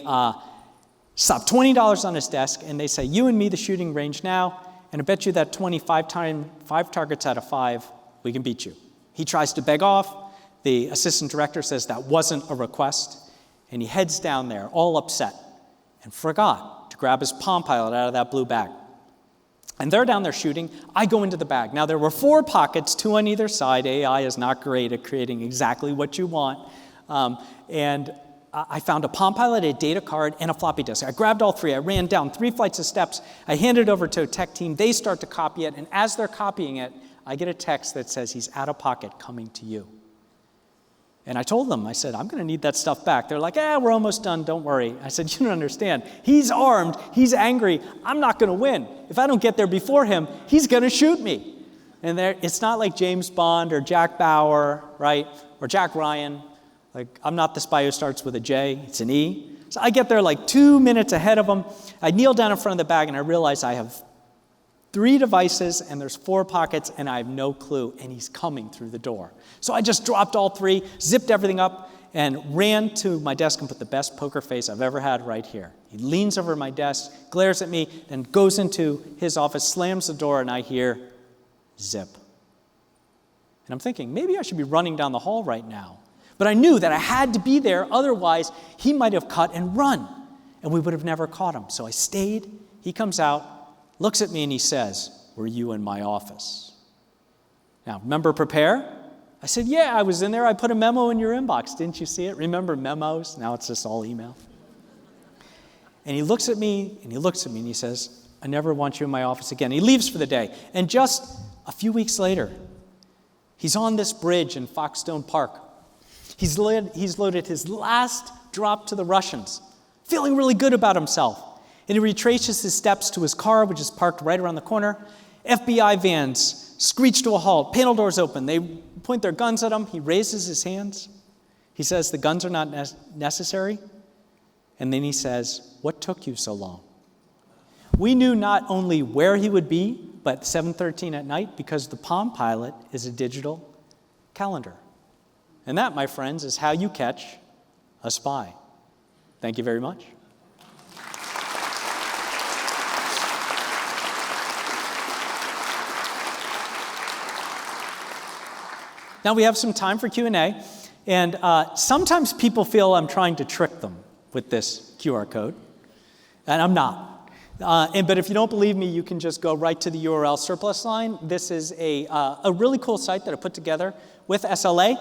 stop $20 on his desk, and they say, you and me, the shooting range now, and I bet you that 5 targets out of 5, we can beat you. He tries to beg off. The assistant director says that wasn't a request, and he heads down there, all upset, and forgot to grab his Palm Pilot out of that blue bag. And they're down there shooting. I go into the bag. Now, there were 4 pockets, 2 on either side. AI is not great at creating exactly what you want. And I found a Palm Pilot, a data card, and a floppy disk. I grabbed all 3. I ran down 3 flights of steps. I handed it over to a tech team. They start to copy it. And as they're copying it, I get a text that says, he's out of pocket coming to you. And I told them, I said, I'm going to need that stuff back. They're like, we're almost done, don't worry. I said, you don't understand. He's armed, he's angry, I'm not going to win. If I don't get there before him, he's going to shoot me. And it's not like James Bond or Jack Bauer, right? Or Jack Ryan. Like, I'm not the spy who starts with a J, it's an E. So I get there like 2 minutes ahead of him. I kneel down in front of the bag and I realize I have 3 devices and there's 4 pockets and I have no clue, and he's coming through the door. So I just dropped all 3, zipped everything up, and ran to my desk and put the best poker face I've ever had right here. He leans over my desk, glares at me, then goes into his office, slams the door, and I hear zip. And I'm thinking, maybe I should be running down the hall right now. But I knew that I had to be there, otherwise he might have cut and run, and we would have never caught him. So I stayed. He comes out, looks at me, and he says, "Were you in my office?" Now, remember prepare? I said, yeah, I was in there. I put a memo in your inbox. Didn't you see it? Remember memos? Now it's just all email. And he looks at me, and he looks at me, and he says, "I never want you in my office again." He leaves for the day. And just a few weeks later, he's on this bridge in Foxstone Park. He's loaded his last drop to the Russians, feeling really good about himself. And he retraces his steps to his car, which is parked right around the corner. FBI vans screech to a halt, panel doors open. They point their guns at him. He raises his hands. He says, "The guns are not necessary." And then he says, "What took you so long?" We knew not only where he would be, but 7:13 at night, because the Palm Pilot is a digital calendar. And that, my friends, is how you catch a spy. Thank you very much. Now we have some time for Q&A, and sometimes people feel I'm trying to trick them with this QR code, and I'm not. But if you don't believe me, you can just go right to the URL surplus line. This is a really cool site that I put together with SLA,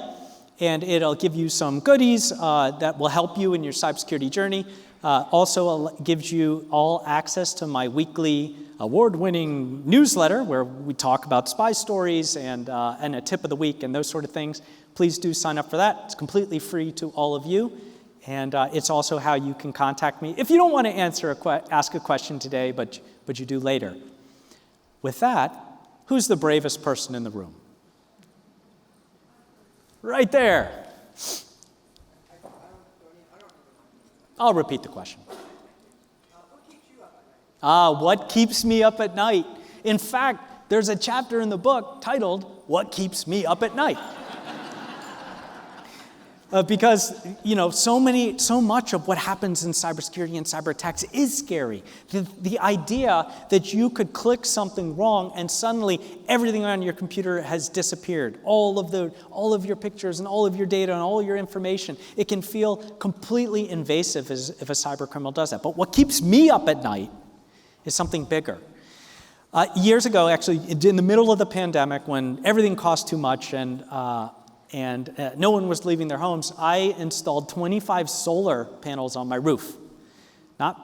and it'll give you some goodies that will help you in your cybersecurity journey. Also gives you all access to my weekly award-winning newsletter where we talk about spy stories and a tip of the week and those sort of things. Please do sign up for that. It's completely free to all of you. And it's also how you can contact me if you don't want to ask a question today, but you do later. With that, who's the bravest person in the room? Right there. I'll repeat the question. What keeps me up at night? In fact, there's a chapter in the book titled, "What Keeps Me Up at Night?" Because, so much of what happens in cybersecurity and cyber attacks is scary. The idea that you could click something wrong and suddenly everything on your computer has disappeared. All of your pictures and all of your data and all your information. It can feel completely invasive if a cyber criminal does that. But what keeps me up at night is something bigger. Years ago, actually, in the middle of the pandemic, when everything cost too much and no one was leaving their homes, I installed 25 solar panels on my roof. Not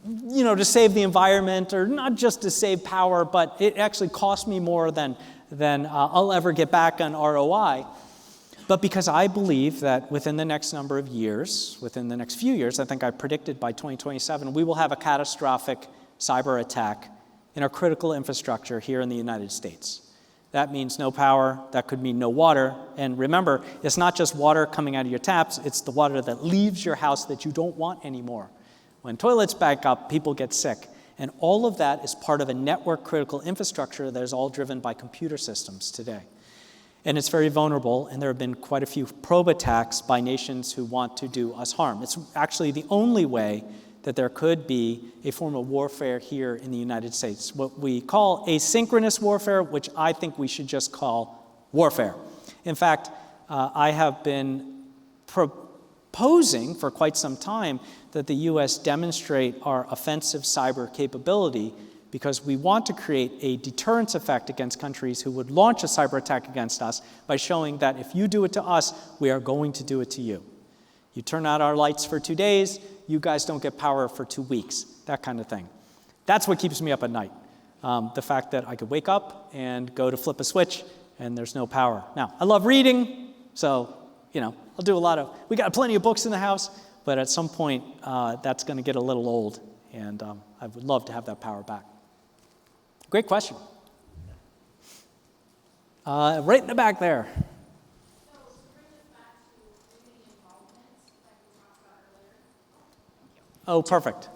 to save the environment or not just to save power, but it actually cost me more than I'll ever get back on ROI. But because I believe that within the next number of years, within the next few years, I think I predicted by 2027, we will have a catastrophic cyber attack in our critical infrastructure here in the United States. That means no power, that could mean no water. And remember, it's not just water coming out of your taps, it's the water that leaves your house that you don't want anymore. When toilets back up, people get sick. And all of that is part of a network critical infrastructure that is all driven by computer systems today. And it's very vulnerable, and there have been quite a few probe attacks by nations who want to do us harm. It's actually the only way that there could be a form of warfare here in the United States, what we call asynchronous warfare, which I think we should just call warfare. In fact, I have been proposing for quite some time that the US demonstrate our offensive cyber capability because we want to create a deterrence effect against countries who would launch a cyber attack against us by showing that if you do it to us, we are going to do it to you. You turn out our lights for 2 days, you guys don't get power for 2 weeks, that kind of thing. That's what keeps me up at night. The fact that I could wake up and go to flip a switch and there's no power. Now, I love reading, So, I'll do we got plenty of books in the house, but at some point, that's going to get a little old, and I would love to have that power back. Great question. Right in the back there. Oh, perfect.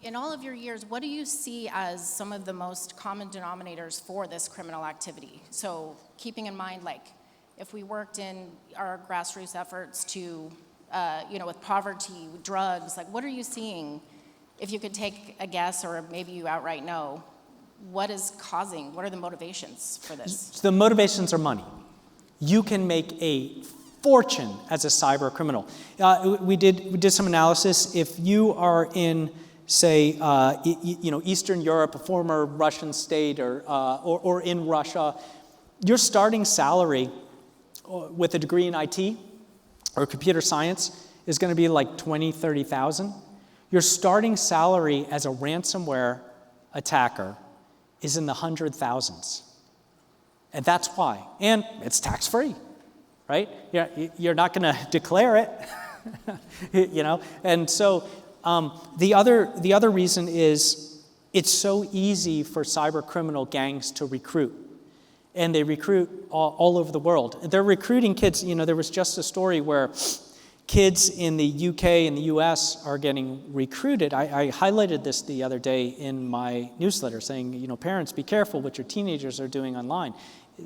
In all of your years, what do you see as some of the most common denominators for this criminal activity? So keeping in mind, if we worked in our grassroots efforts to, with poverty, with drugs, what are you seeing? If you could take a guess, or maybe you outright know, what are the motivations for this? So the motivations are money. You can make a fortune as a cyber criminal. We did some analysis. If you are in, say, Eastern Europe, a former Russian state, or in Russia, your starting salary with a degree in IT or computer science is going to be like $20,000, $30,000. Your starting salary as a ransomware attacker is in the $100,000s. And that's why. And it's tax-free, right? You're not going to declare it, And so the other reason is it's so easy for cyber criminal gangs to recruit. And they recruit all over the world. They're recruiting kids. There was just a story where kids in the UK and the US are getting recruited. I highlighted this the other day in my newsletter saying, parents, be careful what your teenagers are doing online.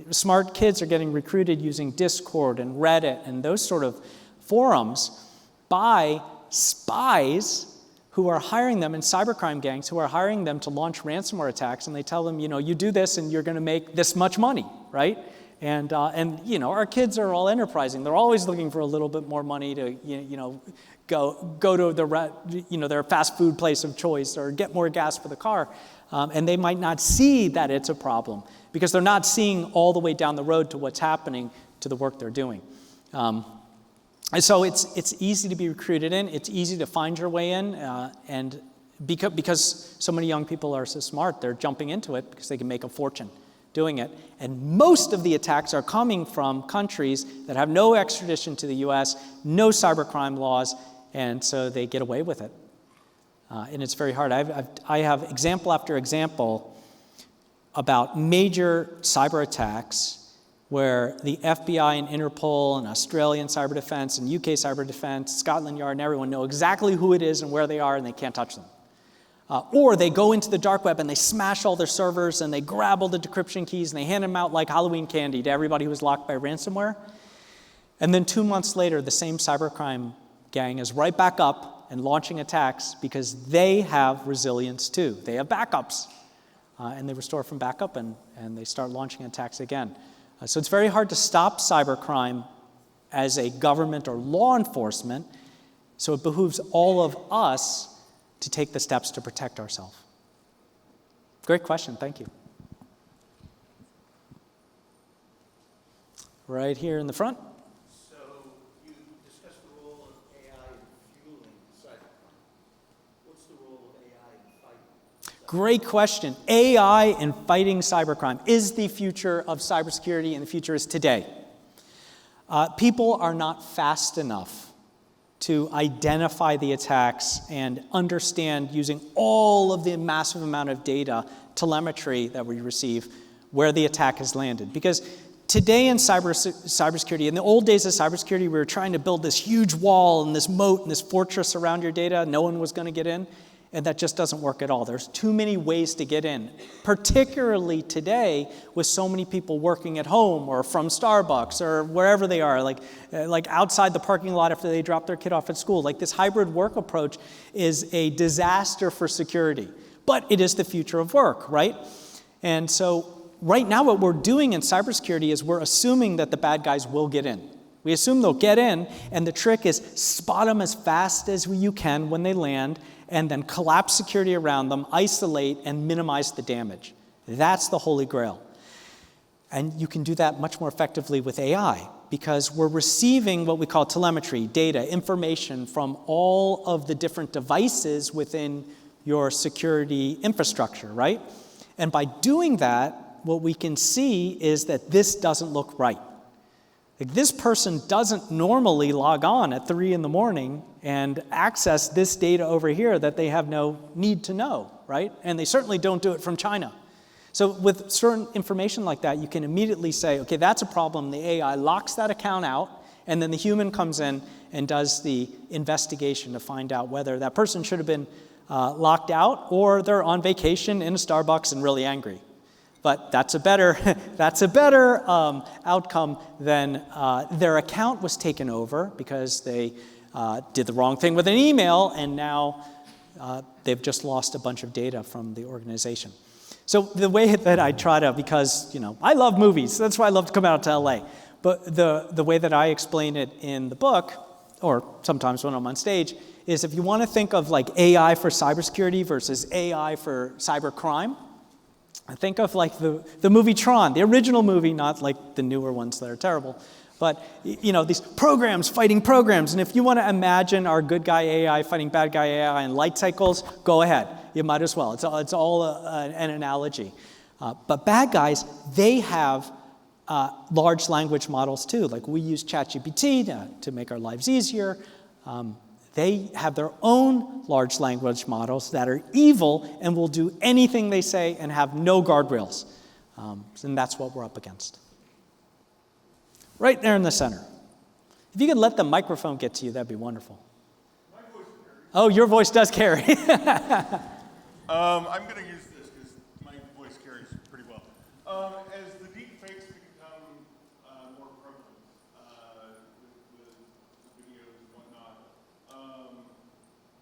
Smart kids are getting recruited using Discord and Reddit and those sort of forums by spies who are hiring them, in cybercrime gangs, who are hiring them to launch ransomware attacks, and they tell them, you do this and you're going to make this much money, right? And our kids are all enterprising. They're always looking for a little bit more money to, go to their fast food place of choice or get more gas for the car. And they might not see that it's a problem because they're not seeing all the way down the road to what's happening to the work they're doing. And so it's easy to be recruited in. It's easy to find your way in. And because so many young people are so smart, they're jumping into it because they can make a fortune doing it. And most of the attacks are coming from countries that have no extradition to the US, no cybercrime laws, and so they get away with it. And it's very hard. I have example after example about major cyber attacks where the FBI and Interpol and Australian cyber defense and UK cyber defense, Scotland Yard and everyone know exactly who it is and where they are, and they can't touch them. Or they go into the dark web and they smash all their servers and they grab all the decryption keys and they hand them out like Halloween candy to everybody who was locked by ransomware. And then 2 months later, the same cybercrime gang is right back up and launching attacks because they have resilience too. They have backups. And they restore from backup and they start launching attacks again. So it's very hard to stop cybercrime as a government or law enforcement. So it behooves all of us to take the steps to protect ourselves. Great question, thank you. Right here in the front. So you discussed the role of AI in fueling cybercrime. What's the role of AI in fighting? Great question. AI in fighting cybercrime is the future of cybersecurity, and the future is today. People are not fast enough to identify the attacks and understand, using all of the massive amount of data, telemetry that we receive, where the attack has landed. Because today in cybersecurity, in the old days of cybersecurity, we were trying to build this huge wall and this moat and this fortress around your data. No one was going to get in. And that just doesn't work at all. There's too many ways to get in, particularly today with so many people working at home or from Starbucks or wherever they are, like outside the parking lot after they drop their kid off at school. Like this hybrid work approach is a disaster for security, but it is the future of work, right? And so right now what we're doing in cybersecurity is we're assuming that the bad guys will get in. We assume they'll get in, and the trick is spot them as fast as you can when they land, and then collapse security around them, isolate, and minimize the damage. That's the holy grail. And you can do that much more effectively with AI, because we're receiving what we call telemetry, data, information from all of the different devices within your security infrastructure, right? And by doing that, what we can see is that this doesn't look right. Like, this person doesn't normally log on at 3 in the morning and access this data over here that they have no need to know, right? And they certainly don't do it from China. So with certain information like that, you can immediately say, okay, that's a problem. The AI locks that account out, and then the human comes in and does the investigation to find out whether that person should have been locked out or they're on vacation in a Starbucks and really angry. But that's a better, outcome than their account was taken over because they did the wrong thing with an email, and now they've just lost a bunch of data from the organization. So the way that I try to, because I love movies, that's why I love to come out to LA. But the way that I explain it in the book, or sometimes when I'm on stage, is if you want to think of like AI for cybersecurity versus AI for cybercrime, think of like the movie Tron, the original movie, not like the newer ones that are terrible. But these programs fighting programs. And if you want to imagine our good guy AI fighting bad guy AI in light cycles, go ahead. You might as well. It's all an analogy. But bad guys, they have large language models too. Like we use ChatGPT to make our lives easier. They have their own large language models that are evil and will do anything they say and have no guardrails. And that's what we're up against. Right there in the center. If you could let the microphone get to you, that'd be wonderful. My voice carries. Oh, your voice does carry. I'm going to use this because my voice carries pretty well. As the deep fakes become more prevalent with videos and whatnot,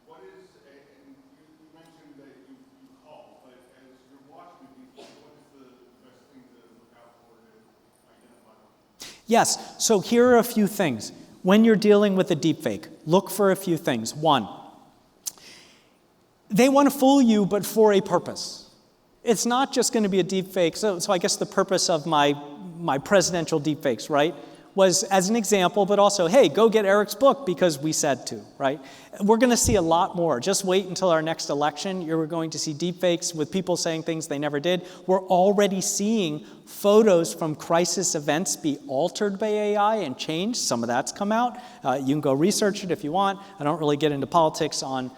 what is, and you mentioned that you call, but as you're watching the deep fake, what is the best thing to look out for to identify them? Yes, so here are a few things. When you're dealing with a deepfake, look for a few things. One, they want to fool you, but for a purpose. It's not just going to be a deepfake. So I guess the purpose of my presidential deepfakes, right, was as an example, but also, hey, go get Eric's book because we said to, right? We're going to see a lot more. Just wait until our next election. You're going to see deepfakes with people saying things they never did. We're already seeing photos from crisis events be altered by AI and changed. Some of that's come out. You can go research it if you want. I don't really get into politics on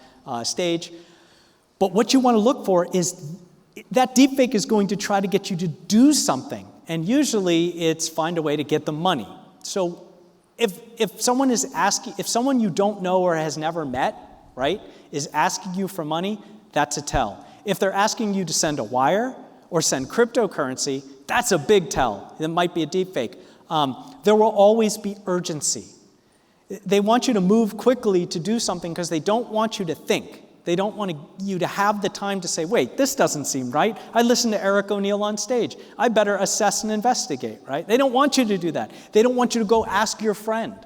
stage. But what you want to look for is that deepfake is going to try to get you to do something. And usually it's find a way to get the money. So if someone is asking, if someone you don't know or has never met, right, is asking you for money, that's a tell. If they're asking you to send a wire or send cryptocurrency, that's a big tell. It might be a deepfake. There will always be urgency. They want you to move quickly to do something because they don't want you to think. They don't want you to have the time to say, wait, this doesn't seem right. I listened to Eric O'Neill on stage. I better assess and investigate, right? They don't want you to do that. They don't want you to go ask your friend.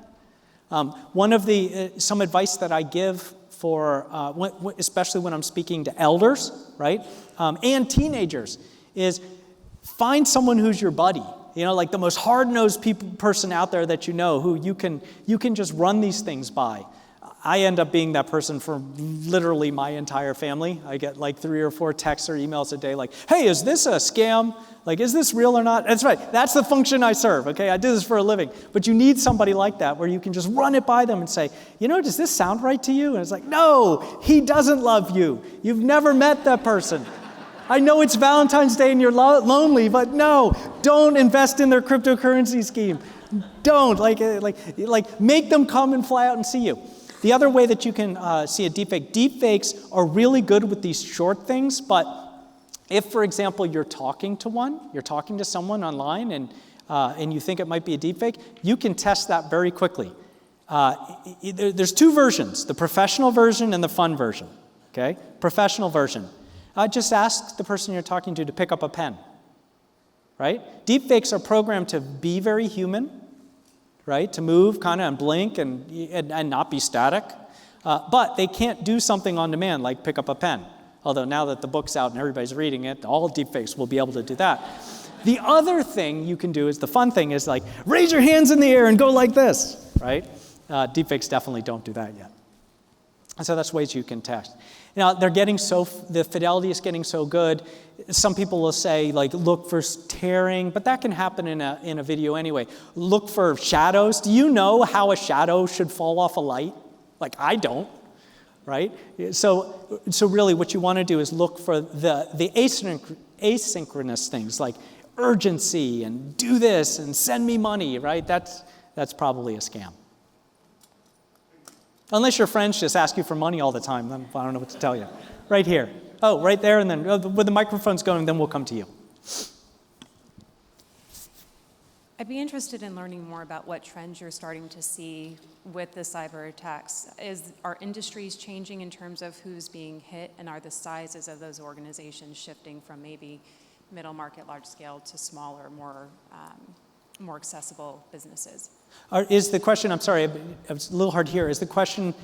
One of the, some advice that I give for, especially when I'm speaking to elders, right, and teenagers, is find someone who's your buddy. Like the most hard-nosed person out there that you know, who you can just run these things by. I end up being that person for literally my entire family. I get like 3 or 4 texts or emails a day like, hey, is this a scam? Like, is this real or not? That's right. That's the function I serve, okay? I do this for a living. But you need somebody like that where you can just run it by them and say, does this sound right to you? And it's like, no, he doesn't love you. You've never met that person. I know it's Valentine's Day and you're lonely, but no, don't invest in their cryptocurrency scheme. Don't. Like make them come and fly out and see you. The other way that you can see a deepfake, deepfakes are really good with these short things, but if, for example, you're talking to someone online and you think it might be a deepfake, you can test that very quickly. There's 2 versions, the professional version and the fun version, okay? Professional version. Just ask the person you're talking to pick up a pen, right? Deepfakes are programmed to be very human, right? To move kind of and blink and not be static. But they can't do something on demand like pick up a pen. Although now that the book's out and everybody's reading it, all deepfakes will be able to do that. The other thing you can do is, the fun thing is like, raise your hands in the air and go like this, right? Deepfakes definitely don't do that yet. So that's ways you can test. Now, the fidelity is getting so good. Some people will say, like, look for tearing, but that can happen in a video anyway. Look for shadows. Do you know how a shadow should fall off a light? Like, I don't, right? So really what you want to do is look for the asynchronous things, like urgency and do this and send me money, right? That's probably a scam. Unless your friends just ask you for money all the time, then I don't know what to tell you. Right here. Oh, right there, and then when the microphone's going, then we'll come to you. I'd be interested in learning more about what trends you're starting to see with the cyber attacks. Are industries changing in terms of who's being hit, and are the sizes of those organizations shifting from maybe middle market, large scale to smaller, more accessible businesses? Is the question, I'm sorry, it's a little hard to hear, is the question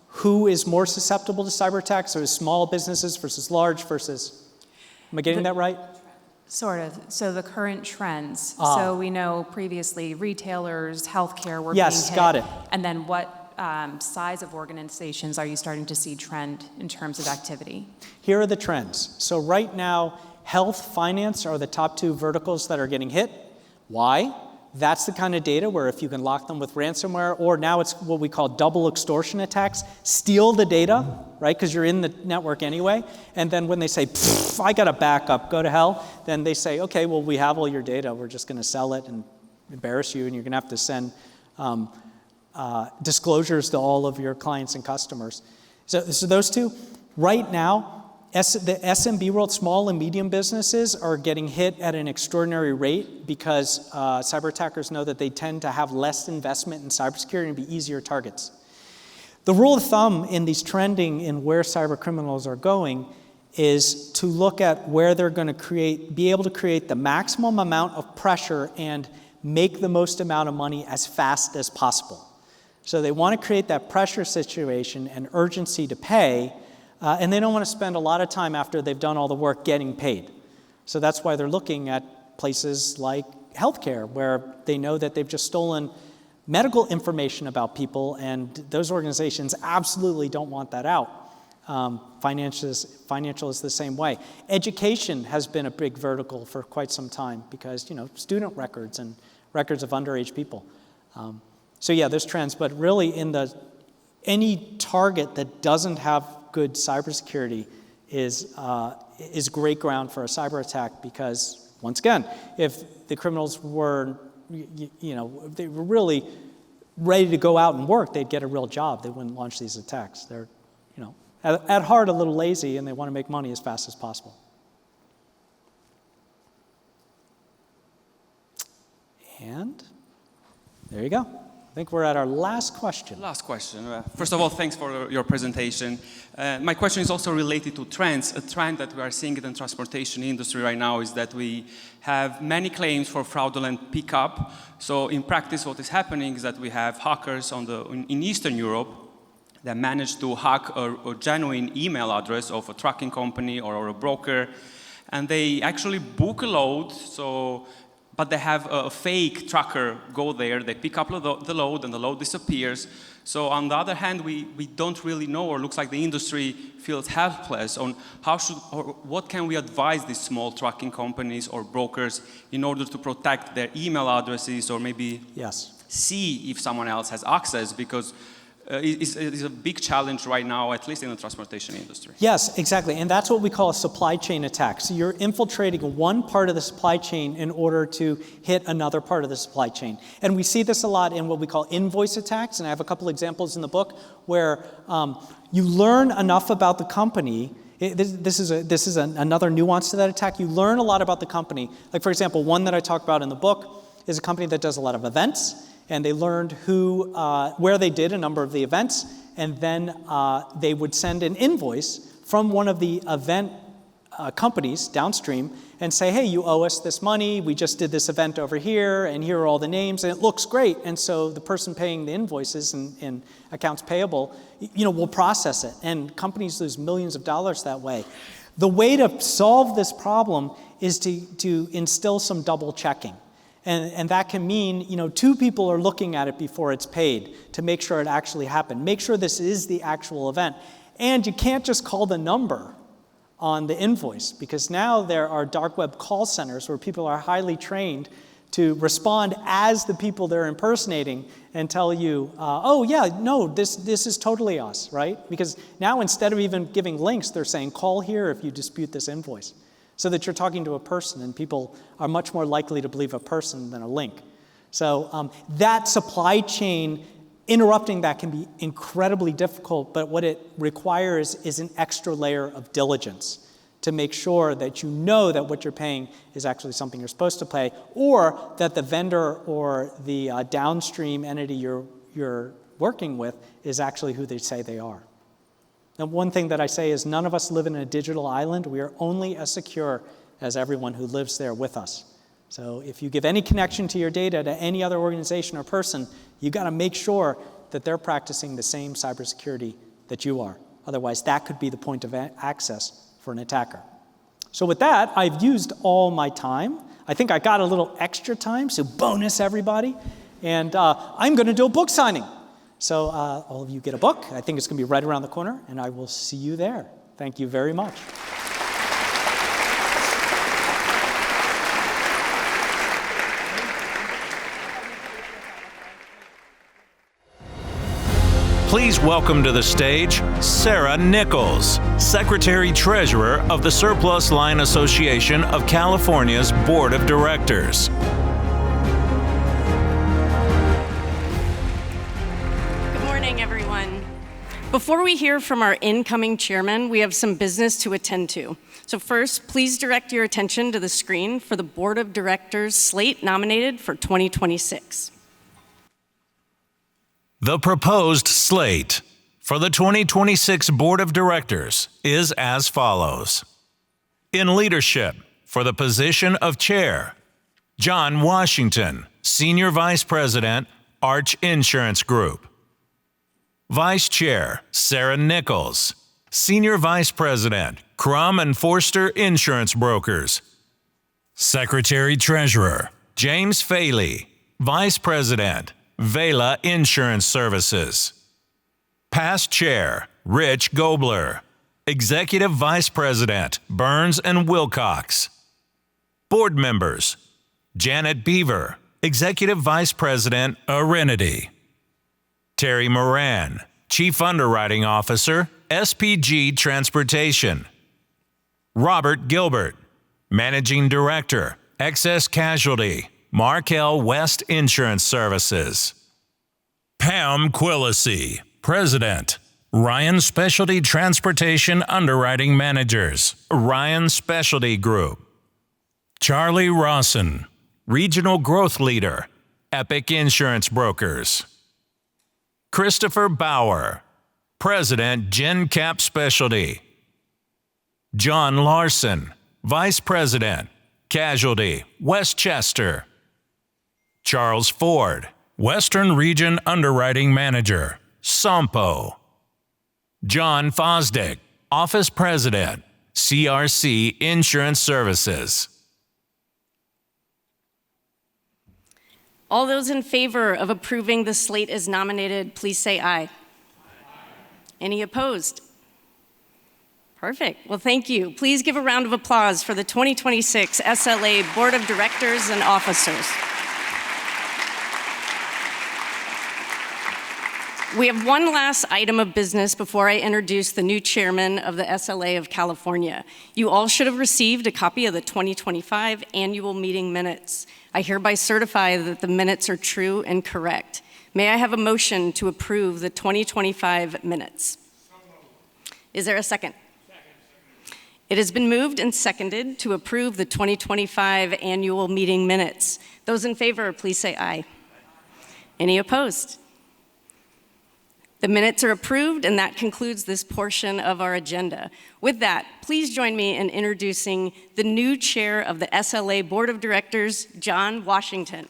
who is more susceptible to cyber attacks? So is small businesses versus large versus, am I getting that right? Sort of. So the current trends. So we know previously retailers, healthcare were being hit. Yes, got it. And then what size of organizations are you starting to see trend in terms of activity? Here are the trends. So right now, health, finance are the top two verticals that are getting hit. Why? That's the kind of data where if you can lock them with ransomware, or now it's what we call double extortion attacks, steal the data, right, because you're in the network anyway, and then when they say, I got a backup, go to hell, then they say, okay, well, we have all your data, we're just going to sell it and embarrass you, and you're going to have to send disclosures to all of your clients and customers. So those two, right now, the SMB world, small and medium businesses, are getting hit at an extraordinary rate because cyber attackers know that they tend to have less investment in cybersecurity and be easier targets. The rule of thumb in these trending in where cyber criminals are going is to look at where they're going to be able to create the maximum amount of pressure and make the most amount of money as fast as possible. So they want to create that pressure situation and urgency to pay, and they don't want to spend a lot of time after they've done all the work getting paid. So that's why they're looking at places like healthcare, where they know that they've just stolen medical information about people, and those organizations absolutely don't want that out. Financial is the same way. Education has been a big vertical for quite some time because, student records and records of underage people. So yeah, there's trends, but really any target that doesn't have good cybersecurity is great ground for a cyber attack because, once again, if the criminals were, if they were really ready to go out and work, they'd get a real job. They wouldn't launch these attacks. They're, at heart a little lazy, and they want to make money as fast as possible. And there you go. I think we're at our last question. Last question. First of all, thanks for your presentation. My question is also related to trends. A trend that we are seeing in the transportation industry right now is that we have many claims for fraudulent pickup. So in practice, what is happening is that we have hackers in Eastern Europe that manage to hack a genuine email address of a trucking company or a broker, and they actually book a load. But they have a fake trucker go there, they pick up the load, and the load disappears. So on the other hand, we don't really know, or looks like the industry feels helpless on what can we advise these small trucking companies or brokers in order to protect their email addresses, or maybe see if someone else has access, because it's a big challenge right now, at least in the transportation industry. Yes, exactly. And that's what we call a supply chain attack. So you're infiltrating one part of the supply chain in order to hit another part of the supply chain. And we see this a lot in what we call invoice attacks. And I have a couple examples in the book where you learn enough about the company. This is another nuance to that attack. You learn a lot about the company. Like, for example, one that I talk about in the book is a company that does a lot of events. And they learned where they did a number of the events, and then they would send an invoice from one of the event companies downstream and say, hey, you owe us this money, we just did this event over here, and here are all the names, and it looks great. And so the person paying the invoices and accounts payable, will process it, and companies lose millions of dollars that way. The way to solve this problem is to instill some double checking. And that can mean, two people are looking at it before it's paid to make sure it actually happened. Make sure this is the actual event. And you can't just call the number on the invoice, because now there are dark web call centers where people are highly trained to respond as the people they're impersonating and tell you, oh yeah, no, this is totally us, right? Because now instead of even giving links, they're saying, call here if you dispute this invoice. So that you're talking to a person, and people are much more likely to believe a person than a link. So that supply chain, interrupting that can be incredibly difficult, but what it requires is an extra layer of diligence to make sure that you know that what you're paying is actually something you're supposed to pay, or that the vendor or the downstream entity you're working with is actually who they say they are. And one thing that I say is none of us live in a digital island. We are only as secure as everyone who lives there with us. So if you give any connection to your data to any other organization or person, you got to make sure that they're practicing the same cybersecurity that you are. Otherwise, that could be the point of access for an attacker. So with that, I've used all my time. I think I got a little extra time, so bonus everybody. And I'm going to do a book signing. So all of you get a book. I think it's going to be right around the corner, and I will see you there. Thank you very much. Please welcome to the stage Sarah Nichols, Secretary-Treasurer of the Surplus Line Association of California's Board of Directors. Good morning, everyone. Before we hear from our incoming chairman, we have some business to attend to. So first, please direct your attention to the screen for the Board of Directors slate nominated for 2026. The proposed slate for the 2026 Board of Directors is as follows. In leadership, for the position of Chair, John Washington, Senior Vice President, Arch Insurance Group. Vice Chair, Sarah Nichols, Senior Vice President, Crum and Forster Insurance Brokers. Secretary-Treasurer, James Faley, Vice President, Vela Insurance Services. Past Chair, Rich Gobler, Executive Vice President, Burns and Wilcox. Board Members, Janet Beaver, Executive Vice President, Arinity. Terry Moran, Chief Underwriting Officer, SPG Transportation. Robert Gilbert, Managing Director, Excess Casualty, Markel West Insurance Services. Pam Quillisi, President, Ryan Specialty Transportation Underwriting Managers, Ryan Specialty Group. Charlie Rawson, Regional Growth Leader, Epic Insurance Brokers. Christopher Bauer, President, GenCap Specialty. John Larson, Vice President, Casualty, Westchester. Charles Ford, Western Region Underwriting Manager, Sompo. John Fosdick, Office President, CRC Insurance Services. All those in favor of approving the slate as nominated, please say aye. Any opposed? Perfect. Well, thank you. Please give a round of applause for the 2026 SLA Board of Directors and Officers. We have one last item of business before I introduce the new chairman of the SLA of California. You all should have received a copy of the 2025 annual meeting minutes. I hereby certify that the minutes are true and correct. May I have a motion to approve the 2025 minutes? Is there a second? It has been moved and seconded to approve the 2025 annual meeting minutes. Those in favor, please say aye. Any opposed? The minutes are approved, and that concludes this portion of our agenda. With that, please join me in introducing the new chair of the SLA Board of Directors, John Washington.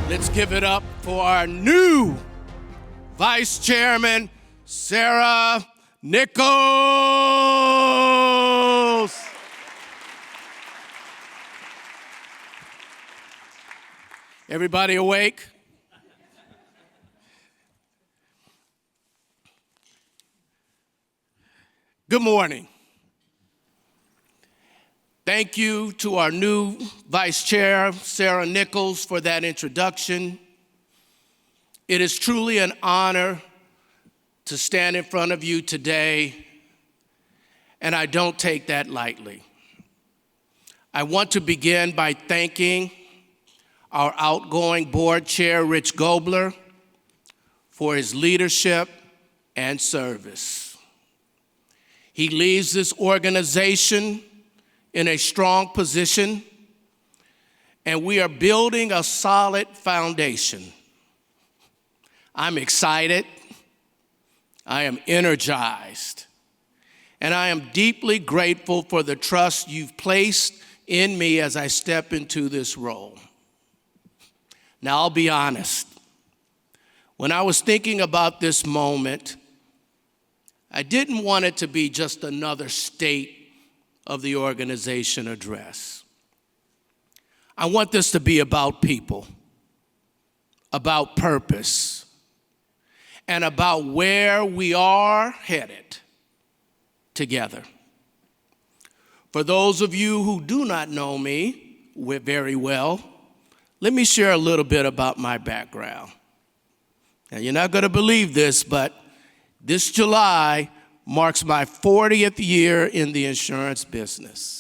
Let's give it up for our new Vice Chairman, Sarah Nichols. Everybody awake? Good morning. Thank you to our new Vice Chair, Sarah Nichols, for that introduction. It is truly an honor to stand in front of you today, and I don't take that lightly. I want to begin by thanking our outgoing board chair, Rich Gobler, for his leadership and service. He leaves this organization in a strong position, and we are building a solid foundation. I'm excited, I am energized, and I am deeply grateful for the trust you've placed in me as I step into this role. Now, I'll be honest. When I was thinking about this moment, I didn't want it to be just another state of the organization address. I want this to be about people, about purpose, and about where we are headed together. For those of you who do not know me very well, let me share a little bit about my background. Now, you're not going to believe this, but this July marks my 40th year in the insurance business.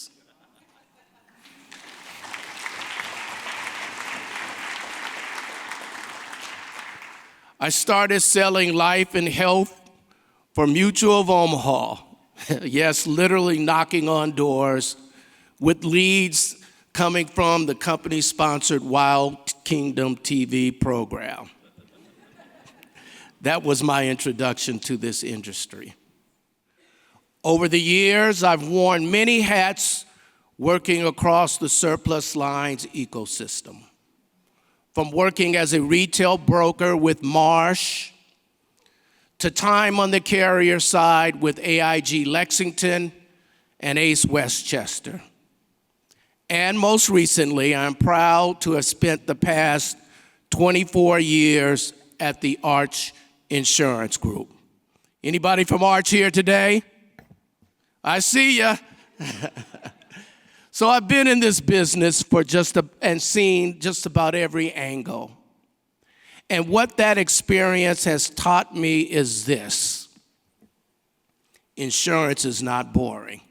I started selling life and health for Mutual of Omaha. Yes, literally knocking on doors with leads coming from the company-sponsored Wild Kingdom TV program. That was my introduction to this industry. Over the years, I've worn many hats working across the surplus lines ecosystem. From working as a retail broker with Marsh, to time on the carrier side with AIG Lexington and Ace Westchester. And most recently, I'm proud to have spent the past 24 years at the Arch Insurance Group. Anybody from Arch here today? I see ya. So I've been in this business and seen just about every angle. And what that experience has taught me is this: insurance is not boring.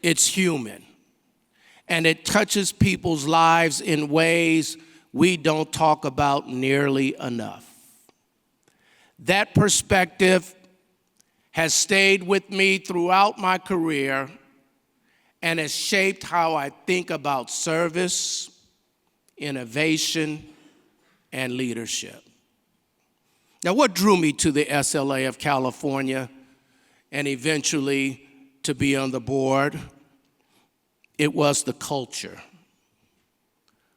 It's human. And it touches people's lives in ways we don't talk about nearly enough. That perspective has stayed with me throughout my career and has shaped how I think about service, innovation, and leadership. Now, what drew me to the SLA of California and eventually to be on the board? It was the culture.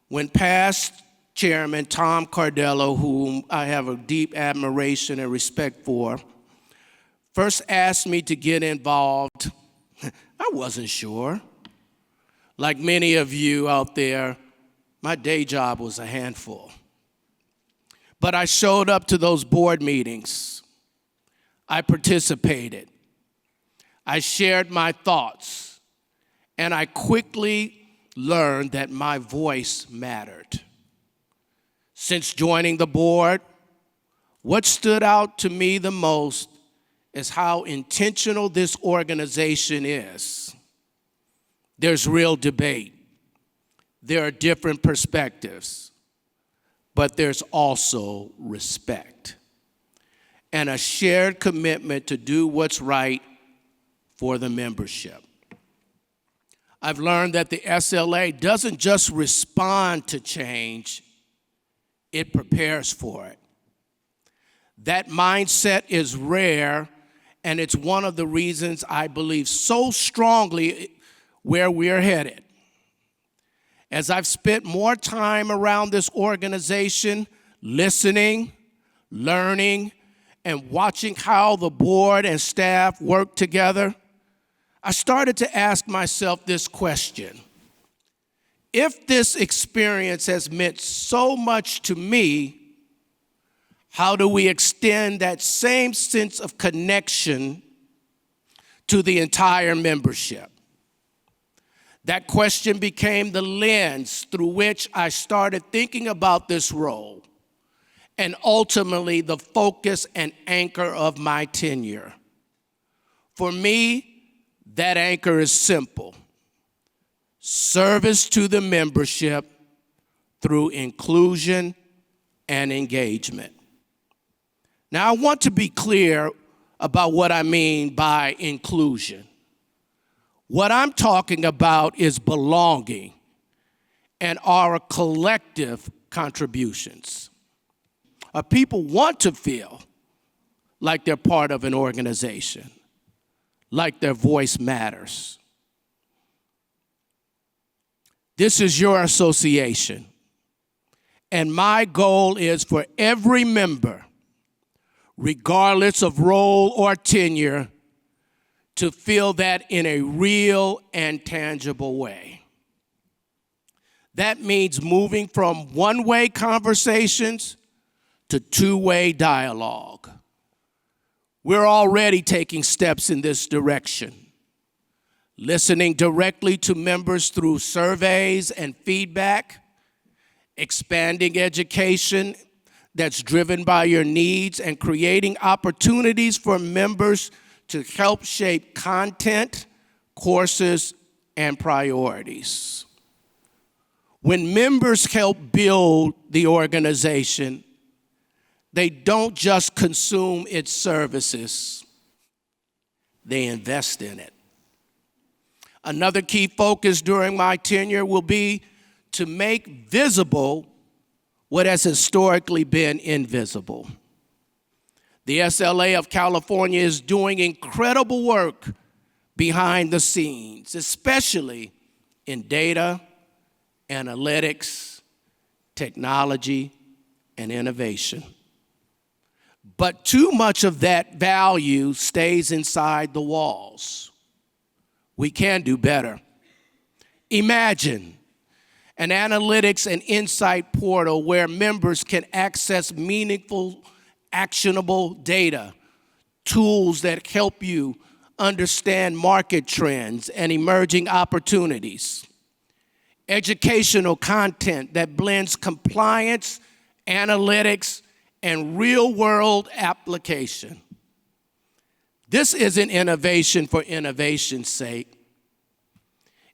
When past chairman Tom Cardello, whom I have a deep admiration and respect for, first asked me to get involved, I wasn't sure. Like many of you out there, my day job was a handful. But I showed up to those board meetings. I participated. I shared my thoughts. And I quickly learned that my voice mattered. Since joining the board, what stood out to me the most is how intentional this organization is. There's real debate. There are different perspectives, but there's also respect and a shared commitment to do what's right for the membership. I've learned that the SLA doesn't just respond to change, it prepares for it. That mindset is rare, and it's one of the reasons I believe so strongly where we're headed. As I've spent more time around this organization, listening, learning, and watching how the board and staff work together, I started to ask myself this question. If this experience has meant so much to me, how do we extend that same sense of connection to the entire membership? That question became the lens through which I started thinking about this role, and ultimately the focus and anchor of my tenure. For me, that anchor is simple: service to the membership through inclusion and engagement. Now, I want to be clear about what I mean by inclusion. What I'm talking about is belonging and our collective contributions. People want to feel like they're part of an organization, like their voice matters. This is your association, and my goal is for every member, regardless of role or tenure, to feel that in a real and tangible way. That means moving from one-way conversations to two-way dialogue. We're already taking steps in this direction, listening directly to members through surveys and feedback, expanding education that's driven by your needs, and creating opportunities for members to help shape content, courses, and priorities. When members help build the organization, they don't just consume its services, they invest in it. Another key focus during my tenure will be to make visible what has historically been invisible. The SLA of California is doing incredible work behind the scenes, especially in data, analytics, technology, and innovation. But too much of that value stays inside the walls. We can do better. Imagine an analytics and insight portal where members can access meaningful, actionable data, tools that help you understand market trends and emerging opportunities, educational content that blends compliance, analytics, and real-world application. This isn't innovation for innovation's sake.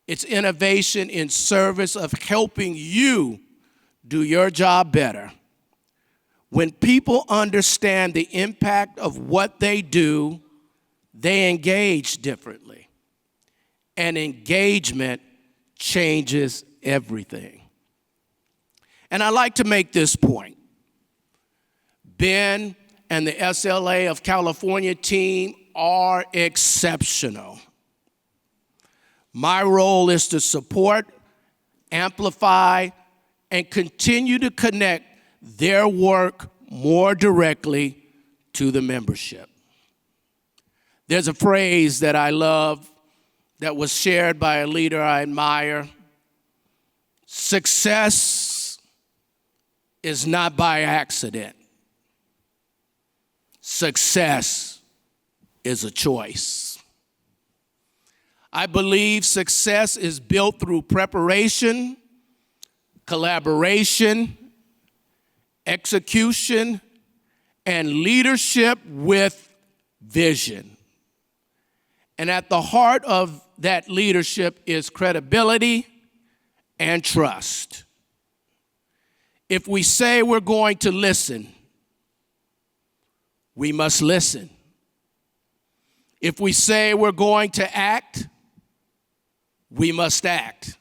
It's innovation in service of helping you do your job better. When people understand the impact of what they do, they engage differently. And engagement changes everything. And I like to make this point. Ben and the SLA of California team are exceptional. My role is to support, amplify, and continue to connect their work more directly to the membership. There's a phrase that I love that was shared by a leader I admire. Success is not by accident. Success is a choice. I believe success is built through preparation, collaboration, execution, and leadership with vision. And at the heart of that leadership is credibility and trust. If we say we're going to listen, we must listen. If we say we're going to act, we must act.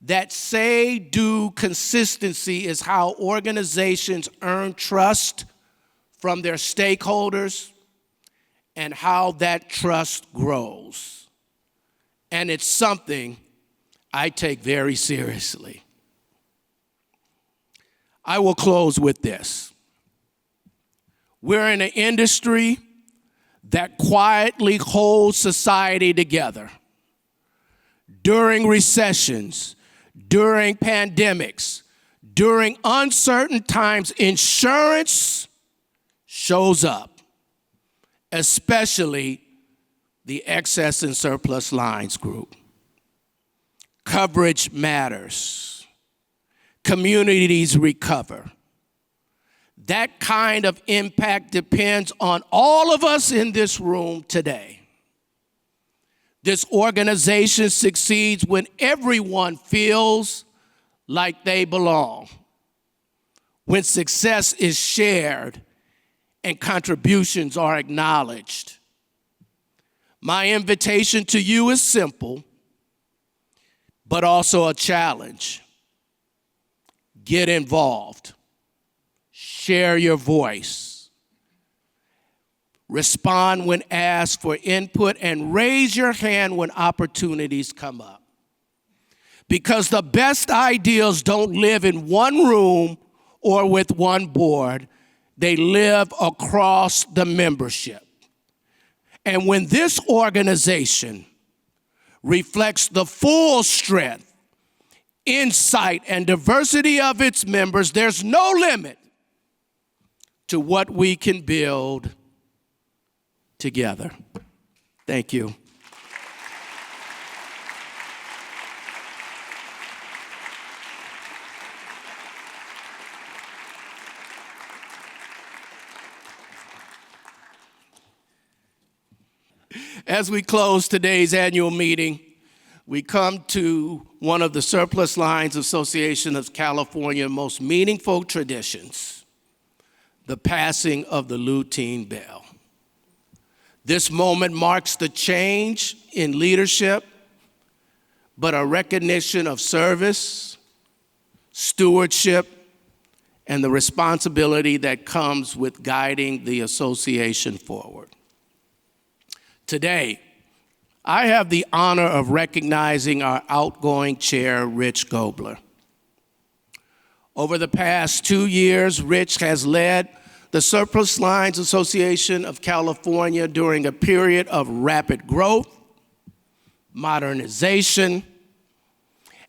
That say-do consistency is how organizations earn trust from their stakeholders and how that trust grows. And it's something I take very seriously. I will close with this. We're in an industry that quietly holds society together. During recessions, during pandemics, during uncertain times, insurance shows up, especially the excess and surplus lines group. Coverage matters. Communities recover. That kind of impact depends on all of us in this room today. This organization succeeds when everyone feels like they belong, when success is shared and contributions are acknowledged. My invitation to you is simple, but also a challenge. Get involved. Share your voice. Respond when asked for input, and raise your hand when opportunities come up. Because the best ideas don't live in one room or with one board. They live across the membership. And when this organization reflects the full strength, insight, and diversity of its members, there's no limit to what we can build together. Thank you. As we close today's annual meeting, we come to one of the Surplus Lines Association of California's most meaningful traditions, the passing of the lutein bell. This moment marks the change in leadership, but a recognition of service, stewardship, and the responsibility that comes with guiding the association forward. Today, I have the honor of recognizing our outgoing chair, Rich Gobler. Over the past 2 years, Rich has led the Surplus Lines Association of California during a period of rapid growth, modernization,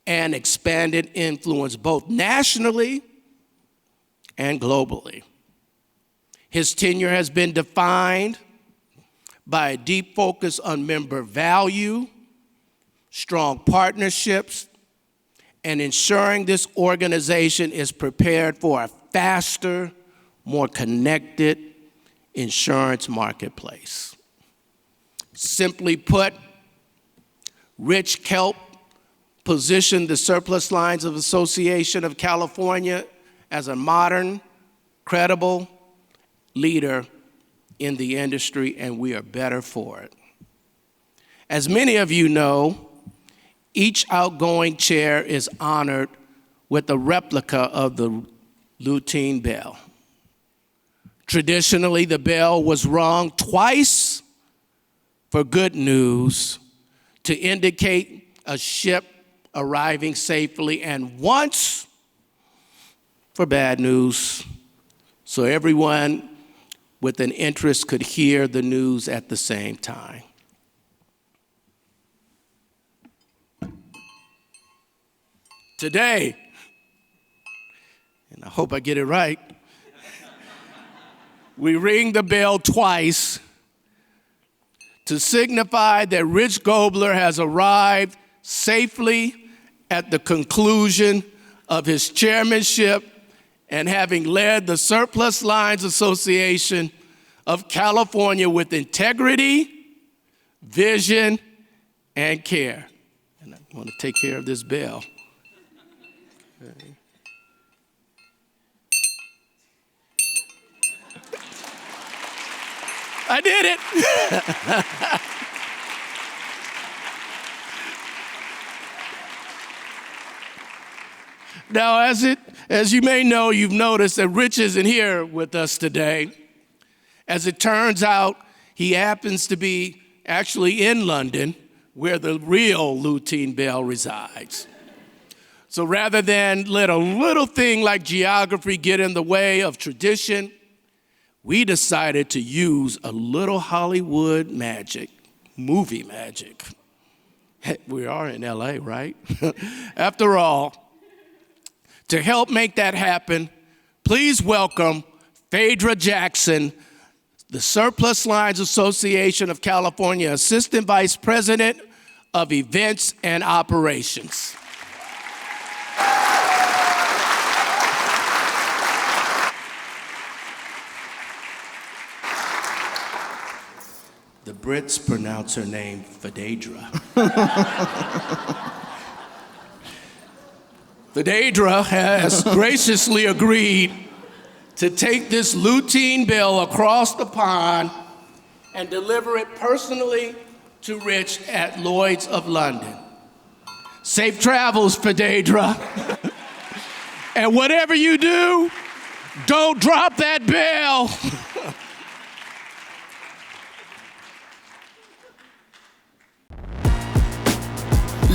and expanded influence both nationally and globally. His tenure has been defined by a deep focus on member value, strong partnerships, and ensuring this organization is prepared for a faster, more connected insurance marketplace. Simply put, Rich helped position the Surplus Lines Association of California as a modern, credible leader in the industry, and we are better for it. As many of you know, each outgoing chair is honored with a replica of the lutein bell. Traditionally, the bell was rung twice for good news to indicate a ship arriving safely, and once for bad news, so everyone with an interest could hear the news at the same time. Today, and I hope I get it right, we ring the bell twice to signify that Rich Gobler has arrived safely at the conclusion of his chairmanship and having led the Surplus Lines Association of California with integrity, vision, and care. And I want to take care of this bell. Okay. I did it. Now, as you may know, you've noticed that Rich isn't here with us today. As it turns out, he happens to be actually in London, where the real lutein bell resides. So rather than let a little thing like geography get in the way of tradition, we decided to use a little Hollywood magic, movie magic. We are in LA, right? After all, to help make that happen, please welcome Phaedra Jackson, the Surplus Lines Association of California Assistant Vice President of Events and Operations. The Brits pronounce her name Phaedra. Phaedra has graciously agreed to take this lutein bill across the pond and deliver it personally to Rich at Lloyd's of London. Safe travels, Phaedra. And whatever you do, don't drop that bell.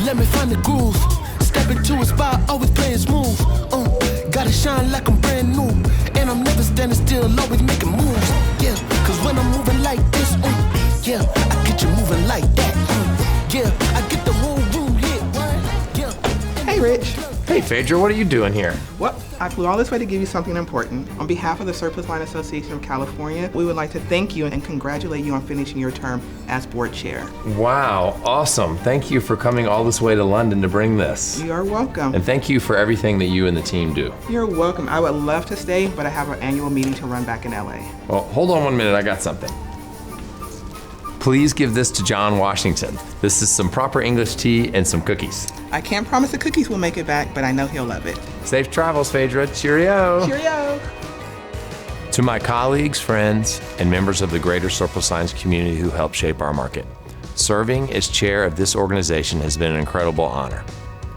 Let me find the groove. Step into a spot, always playing smooth. Gotta shine like I'm brand new. And I'm never standing still, always making moves. Yeah, cause when I'm moving like this, yeah, I get you moving like that. Yeah, I get the whole room lit. Yeah. Hey, Rich. Hey, Phaedra, what are you doing here? Well, I flew all this way to give you something important. On behalf of the Surplus Line Association of California, we would like to thank you and congratulate you on finishing your term as board chair. Wow, awesome. Thank you for coming all this way to London to bring this. You are welcome. And thank you for everything that you and the team do. You're welcome. I would love to stay, but I have our annual meeting to run back in LA. Well, hold on 1 minute, I got something. Please give this to John Washington. This is some proper English tea and some cookies. I can't promise the cookies will make it back, but I know he'll love it. Safe travels, Phaedra. Cheerio. Cheerio. To my colleagues, friends, and members of the greater Surplus Lines community who help shape our market, serving as chair of this organization has been an incredible honor.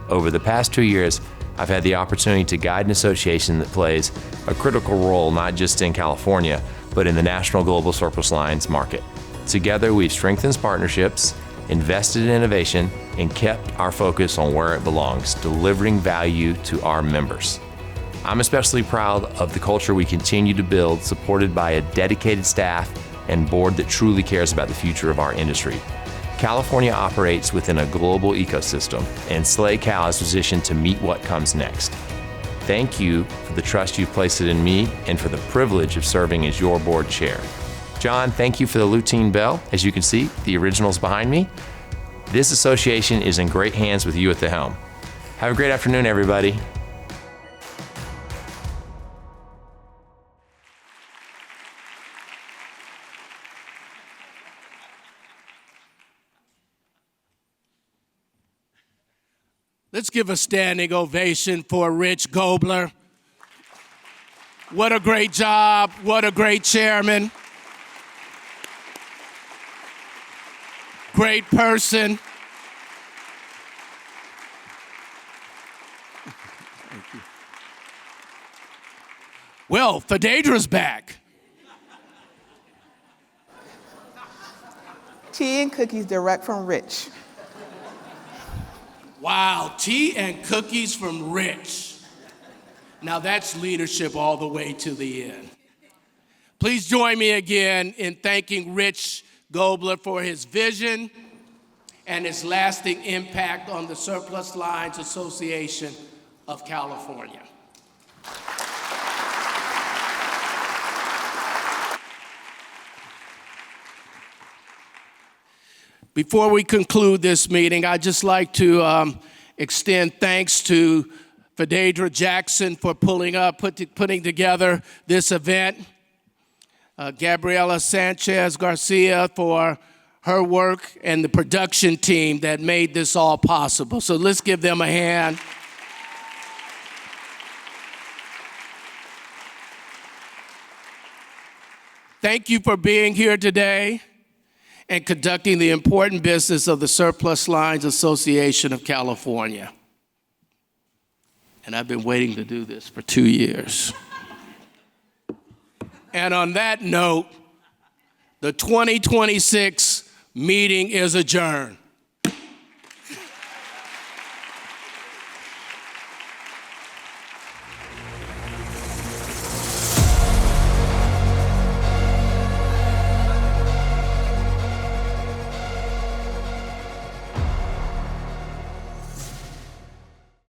Over the past 2 years, I've had the opportunity to guide an association that plays a critical role not just in California, but in the national global surplus lines market. Together, we've strengthened partnerships, invested in innovation, and kept our focus on where it belongs, delivering value to our members. I'm especially proud of the culture we continue to build, supported by a dedicated staff and board that truly cares about the future of our industry. California operates within a global ecosystem, and SLACAL is positioned to meet what comes next. Thank you for the trust you've placed in me and for the privilege of serving as your board chair. John, thank you for the lutein bell. As you can see, the original's behind me. This association is in great hands with you at the helm. Have a great afternoon, everybody. Let's give a standing ovation for Rich Gobler. What a great job. What a great chairman. Great person. Thank you. Well, Phaedra's back. Tea and cookies direct from Rich. Wow, tea and cookies from Rich. Now that's leadership all the way to the end. Please join me again in thanking Rich Gobler for his vision and his lasting impact on the Surplus Lines Association of California. Before we conclude this meeting, I'd just like to extend thanks to Phaedra Jackson for putting together this event. Gabriela Sanchez Garcia for her work and the production team that made this all possible. So let's give them a hand. Thank you for being here today and conducting the important business of the Surplus Lines Association of California. And I've been waiting to do this for 2 years. And on that note, the 2026 meeting is adjourned.